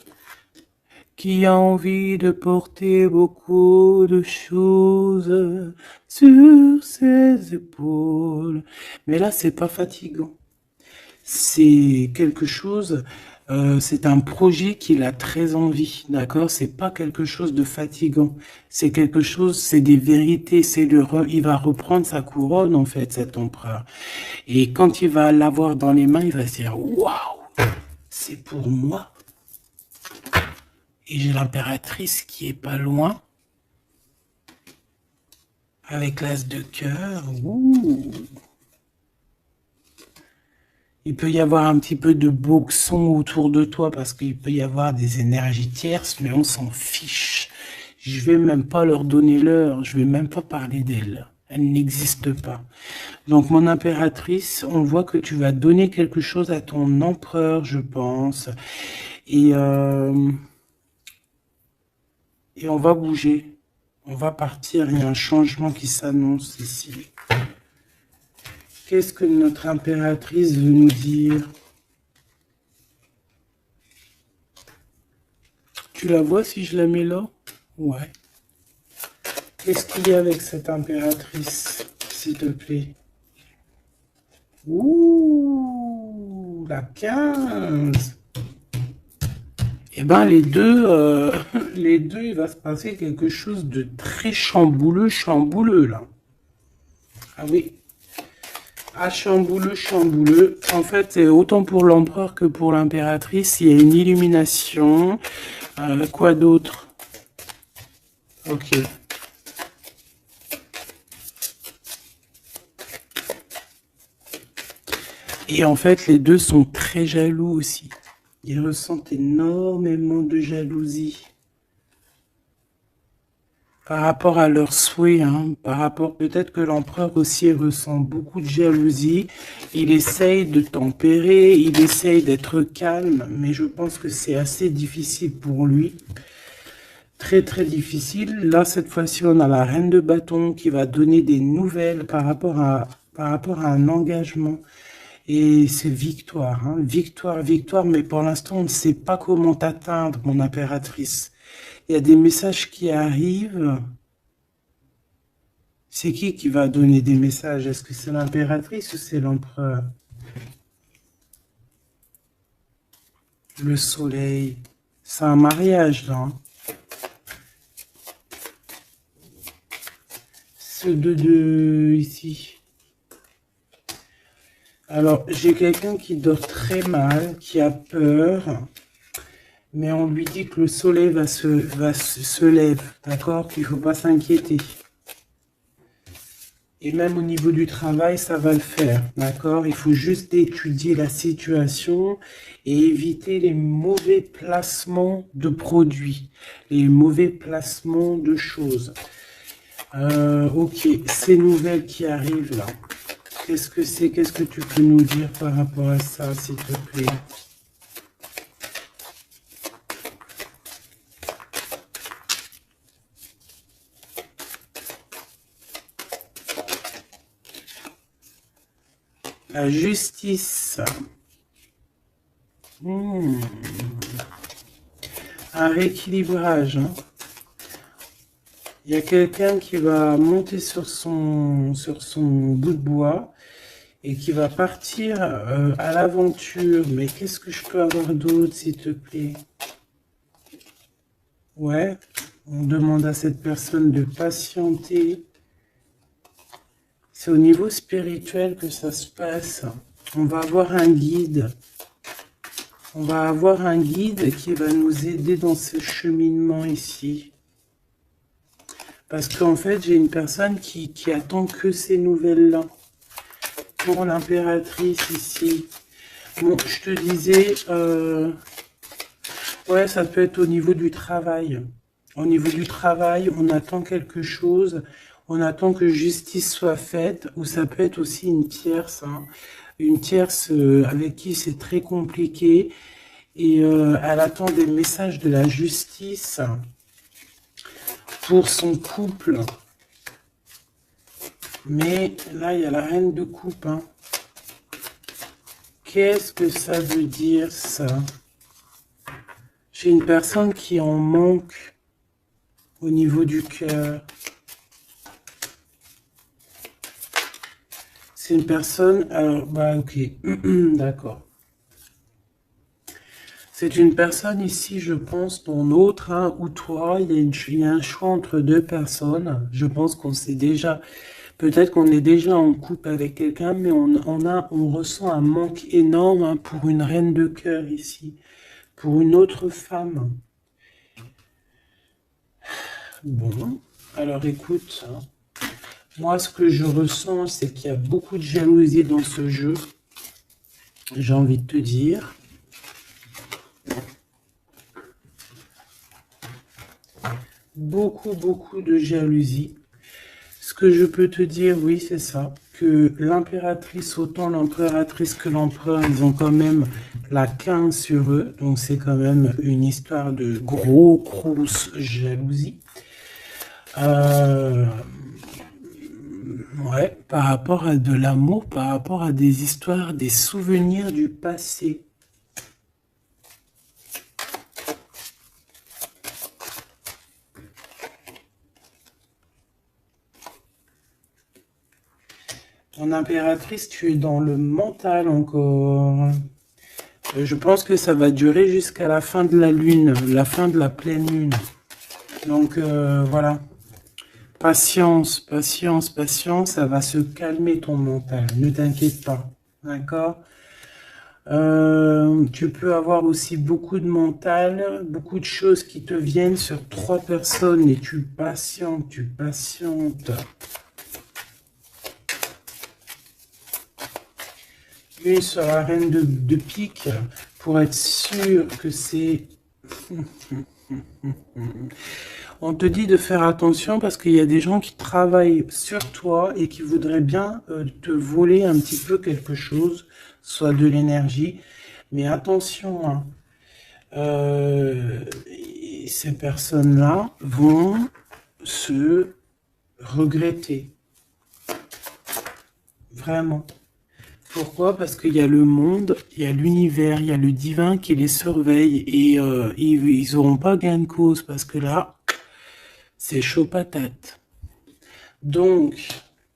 Qui a envie de porter beaucoup de choses sur ses épaules. Mais là, c'est pas fatigant. C'est quelque chose, c'est un projet qu'il a très envie, d'accord? C'est pas quelque chose de fatigant. C'est quelque chose, c'est des vérités, il va reprendre sa couronne, en fait, cet empereur. Et quand il va l'avoir dans les mains, il va se dire, waouh, c'est pour moi. Et j'ai l'impératrice qui est pas loin, avec l'as de cœur. Ouh. Il peut y avoir un petit peu de boxon autour de toi parce qu'il peut y avoir des énergies tierces, mais on s'en fiche. Je vais même pas leur donner l'heure, je vais même pas parler d'elles. Elle n'existe pas. Donc, mon impératrice, on voit que tu vas donner quelque chose à ton empereur, je pense. Et, euh, et on va bouger. On va partir. Il y a un changement qui s'annonce ici. Qu'est-ce que notre impératrice veut nous dire? Tu la vois si je la mets là? Ouais. Qu'est-ce qu'il y a avec cette impératrice, s'il te plaît? Ouh, la 15. Eh ben, les deux, il va se passer quelque chose de très chambouleux, chambouleux, là. Ah oui. Ah, chambouleux, chambouleux. En fait, autant pour l'empereur que pour l'impératrice, il y a une illumination. Quoi d'autre? Ok. Et en fait, les deux sont très jaloux aussi. Ils ressentent énormément de jalousie par rapport à leurs souhaits, hein, par rapport peut-être que l'empereur aussi ressent beaucoup de jalousie. Il essaye de tempérer, il essaye d'être calme, mais je pense que c'est assez difficile pour lui. Très très difficile. Là, cette fois-ci, on a la reine de bâton qui va donner des nouvelles par rapport à un engagement. Et c'est victoire, hein, victoire, victoire, mais pour l'instant, on ne sait pas comment t'atteindre, mon impératrice. Il y a des messages qui arrivent. C'est qui va donner des messages? Est-ce que c'est l'impératrice ou c'est l'empereur? Le soleil. C'est un mariage, là. Hein. Ce 2 ici. Alors, j'ai quelqu'un qui dort très mal, qui a peur, mais on lui dit que le soleil se lève, d'accord? Qu'il ne faut pas s'inquiéter. Et même au niveau du travail, ça va le faire, d'accord? Il faut juste étudier la situation et éviter les mauvais placements de produits, les mauvais placements de choses. Ok, ces nouvelles qui arrivent là, qu'est-ce que c'est? Qu'est-ce que tu peux nous dire par rapport à ça, s'il te plaît? La justice. Un rééquilibrage. Hein. Il y a quelqu'un qui va monter sur son bout de bois et qui va partir à l'aventure. Mais qu'est-ce que je peux avoir d'autre, s'il te plaît? Ouais, on demande à cette personne de patienter. C'est au niveau spirituel que ça se passe. On va avoir un guide. On va avoir un guide qui va nous aider dans ce cheminement ici. Parce qu'en fait, j'ai une personne qui attend que ces nouvelles-là. Pour l'impératrice ici. Bon, je te disais, ouais, ça peut être au niveau du travail. Au niveau du travail, on attend quelque chose, on attend que justice soit faite, ou ça peut être aussi une tierce, hein. Une tierce avec qui c'est très compliqué, et elle attend des messages de la justice pour son couple. Mais là, il y a la reine de coupe. Hein. Qu'est-ce que ça veut dire, ça? J'ai une personne qui en manque au niveau du cœur. C'est une personne... Alors, bah, ok. D'accord. C'est une personne ici, je pense, ton autre, hein, ou toi. Il y a un choix entre deux personnes. Je pense qu'on sait déjà... Peut-être qu'on est déjà en couple avec quelqu'un, mais on ressent un manque énorme, hein, pour une reine de cœur ici, pour une autre femme. Bon, alors écoute, hein, moi ce que je ressens, c'est qu'il y a beaucoup de jalousie dans ce jeu, j'ai envie de te dire. Beaucoup, beaucoup de jalousie. Ce que je peux te dire, oui, c'est ça, que l'impératrice, autant l'impératrice que l'empereur, ils ont quand même la 15 sur eux, donc c'est quand même une histoire de grosse jalousie. Ouais, par rapport à de l'amour, par rapport à des histoires, des souvenirs du passé. En impératrice, tu es dans le mental encore. Je pense que ça va durer jusqu'à la fin de la lune, la fin de la pleine lune. Donc voilà. Patience, patience, patience, ça va se calmer ton mental. Ne t'inquiète pas. D'accord? Tu peux avoir aussi beaucoup de mental, beaucoup de choses qui te viennent sur 3 personnes et tu patientes, tu patientes. Une sur la reine de pique pour être sûr que c'est... On te dit de faire attention parce qu'il y a des gens qui travaillent sur toi et qui voudraient bien te voler un petit peu quelque chose, soit de l'énergie. Mais attention, hein, ces personnes-là vont se regretter. Vraiment. Pourquoi? Parce qu'il y a le monde, il y a l'univers, il y a le divin qui les surveille et ils n'auront pas gain de cause parce que là, c'est chaud patate. Donc,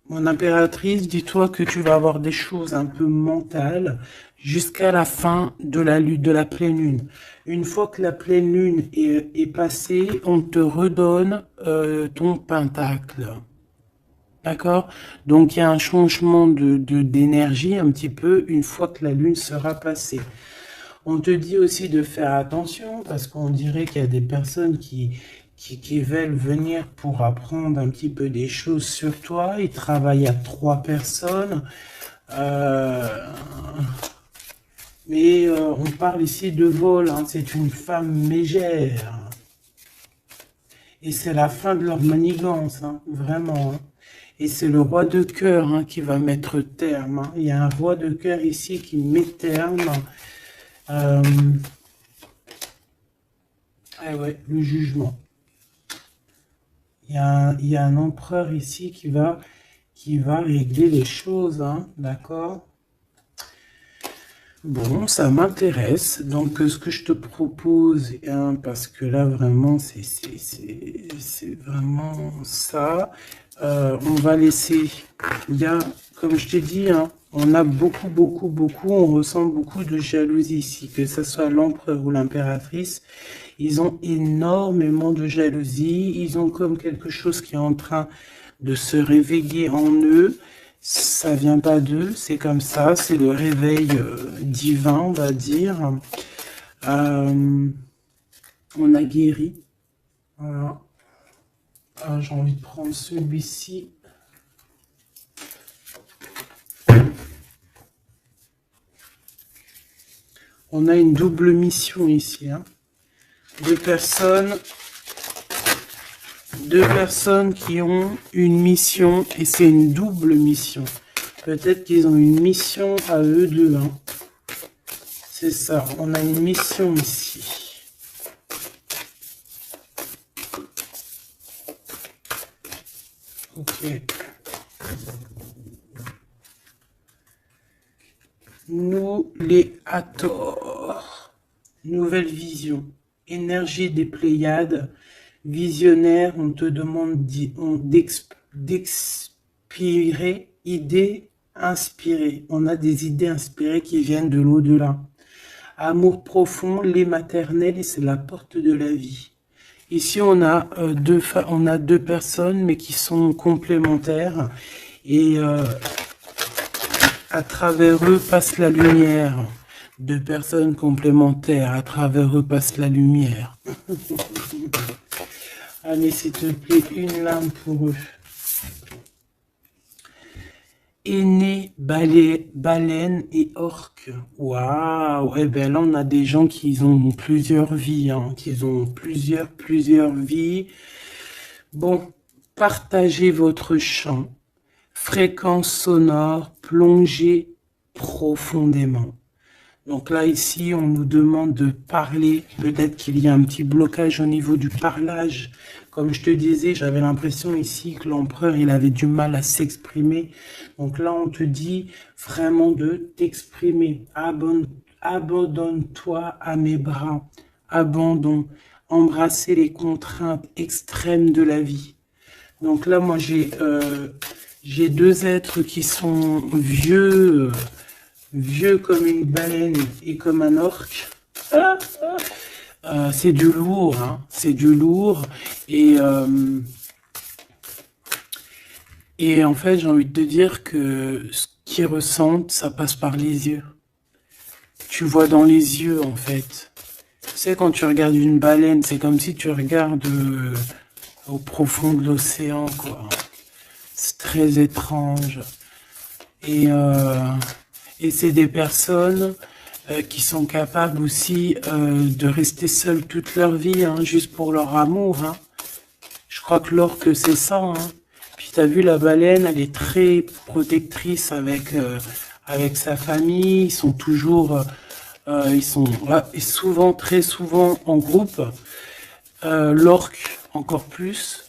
mon impératrice, dis-toi que tu vas avoir des choses un peu mentales jusqu'à la fin de la pleine lune. Une fois que la pleine lune est passée, on te redonne ton pentacle. D'accord? Donc, il y a un changement d'énergie un petit peu une fois que la lune sera passée. On te dit aussi de faire attention parce qu'on dirait qu'il y a des personnes qui veulent venir pour apprendre un petit peu des choses sur toi. Ils travaillent à 3 personnes. Mais on parle ici de vol. Hein. C'est une femme mégère. Et c'est la fin de leur manigance. Hein. Vraiment. Hein. Et c'est le roi de cœur hein, qui va mettre terme. Hein. Il y a un roi de cœur ici qui met terme. Ah ouais, le jugement. Il y a un empereur ici qui va régler les choses, hein, d'accord? Bon, ça m'intéresse. Donc, ce que je te propose, hein, parce que là, vraiment, c'est vraiment ça. On va laisser, il y a, comme je t'ai dit, hein, on a on ressent beaucoup de jalousie ici, que ce soit l'empereur ou l'impératrice. Ils ont énormément de jalousie, ils ont comme quelque chose qui est en train de se réveiller en eux. Ça vient pas d'eux, c'est comme ça, c'est le réveil divin, on va dire. On a guéri. Voilà. Ah, j'ai envie de prendre celui-ci. On a une double mission ici. Hein. Deux personnes qui ont une mission et c'est une double mission. Peut-être qu'ils ont une mission à eux deux. Hein. C'est ça, on a une mission ici. Ok. Nous les Hathor. Nouvelle vision. Énergie des Pléiades. Visionnaire, on te demande d'expirer, idées inspirées. On a des idées inspirées qui viennent de l'au-delà. Amour profond, lait maternel, et c'est la porte de la vie. Ici, on a deux personnes, mais qui sont complémentaires. Et à travers eux passe la lumière. Deux personnes complémentaires, à travers eux passe la lumière. Allez, s'il te plaît, une lame pour eux. Aîné, baleine et orque. Waouh! Eh bien là, on a des gens qui ont plusieurs vies, hein, qui ont plusieurs vies. Bon, partagez votre champ, fréquence sonore, plongez profondément. Donc là, ici, on nous demande de parler. Peut-être qu'il y a un petit blocage au niveau du parlage. Comme je te disais, j'avais l'impression ici que l'empereur, il avait du mal à s'exprimer. Donc là, on te dit vraiment de t'exprimer. Abandonne-toi à mes bras. Abandon. Embrasser les contraintes extrêmes de la vie. Donc là, moi, j'ai deux êtres qui sont vieux comme une baleine et comme un orque. C'est du lourd, hein. C'est du lourd. Et en fait, j'ai envie de te dire que ce qu'ils ressentent, ça passe par les yeux. Tu vois dans les yeux, en fait. Tu sais, quand tu regardes une baleine, c'est comme si tu regardes au profond de l'océan, quoi. C'est très étrange. Et c'est des personnes qui sont capables aussi de rester seules toute leur vie, hein, juste pour leur amour. Hein. Je crois que l'orque, c'est ça. Hein. Puis tu as vu, la baleine, elle est très protectrice avec sa famille. Ils sont toujours, ils sont souvent, très souvent en groupe. L'orque, encore plus.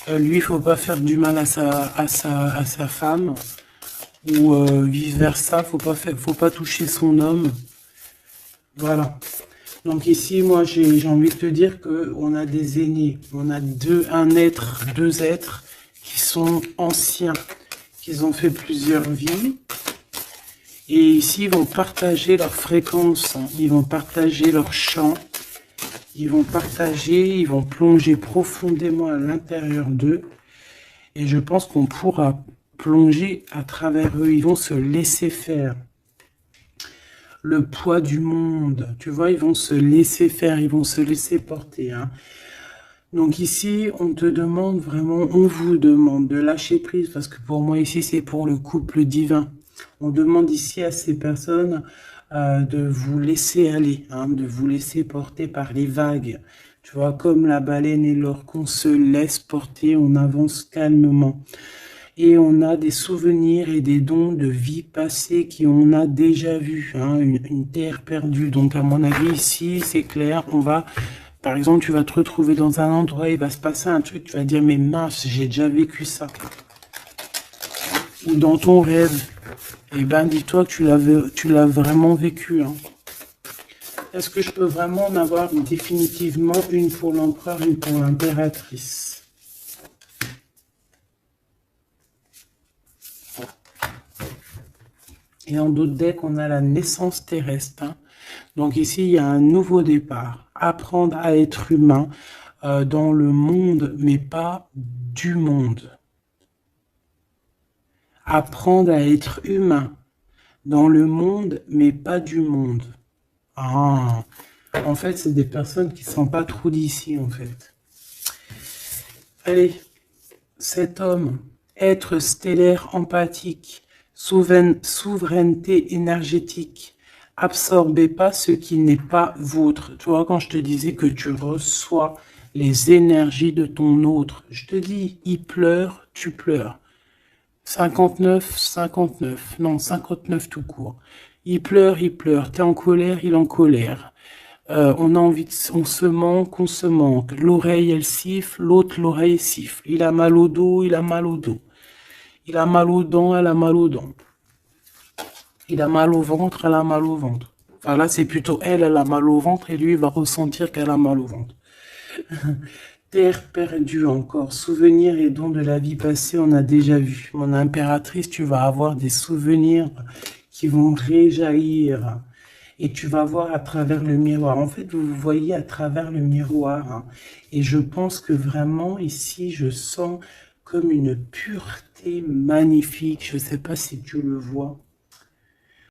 Lui, il faut pas faire du mal à sa femme. Ou vice versa, faut pas toucher son homme. Voilà. Donc ici, moi, j'ai envie de te dire que on a des aînés, on a deux êtres qui sont anciens, qui ont fait plusieurs vies, et ici ils vont partager leur fréquence, hein. Ils vont partager leur chant, ils vont plonger profondément à l'intérieur d'eux, et je pense qu'on pourra plonger à travers eux, ils vont se laisser faire. Le poids du monde, tu vois, ils vont se laisser faire, ils vont se laisser porter. Hein. Donc ici, on te demande vraiment, on vous demande de lâcher prise, parce que pour moi ici, c'est pour le couple divin. On demande ici à ces personnes de vous laisser aller, hein, de vous laisser porter par les vagues. Tu vois, comme la baleine et l'orque, on se laisse porter, on avance calmement. Et on a des souvenirs et des dons de vie passée qu'on a déjà vus, hein, une terre perdue. Donc à mon avis ici, c'est clair, on va, par exemple, tu vas te retrouver dans un endroit, il va se passer un truc, tu vas dire, mais mince, j'ai déjà vécu ça. Ou dans ton rêve, eh ben dis-toi que tu l'as vraiment vécu. Hein. Est-ce que je peux vraiment en avoir définitivement une pour l'empereur, une pour l'impératrice? Et en d'autres decks, on a la naissance terrestre. Hein. Donc ici, il y a un nouveau départ. Apprendre à être humain dans le monde, mais pas du monde. Apprendre à être humain dans le monde, mais pas du monde. Ah, en fait, c'est des personnes qui ne sont pas trop d'ici, en fait. Allez, cet homme, être stellaire empathique, souveraineté énergétique. Absorbez pas ce qui n'est pas vôtre. Tu vois, quand je te disais que tu reçois les énergies de ton autre, je te dis, il pleure, tu pleures. 59, 59, non, 59 tout court. Il pleure, t'es en colère, il est en colère. On a envie on se manque, on se manque. L'oreille, elle siffle, l'autre, l'oreille siffle. Il a mal au dos, il a mal au dos. Il a mal aux dents, elle a mal aux dents. Il a mal au ventre, elle a mal au ventre. Enfin là, c'est plutôt elle a mal au ventre et lui, il va ressentir qu'elle a mal au ventre. Terre perdue encore. Souvenirs et dons de la vie passée, on a déjà vu. Mon impératrice, tu vas avoir des souvenirs qui vont réjaillir. Et tu vas voir à travers le miroir. En fait, vous voyez à travers le miroir. Hein. Et je pense que vraiment, ici, je sens comme une pureté magnifique. Je ne sais pas si tu le vois.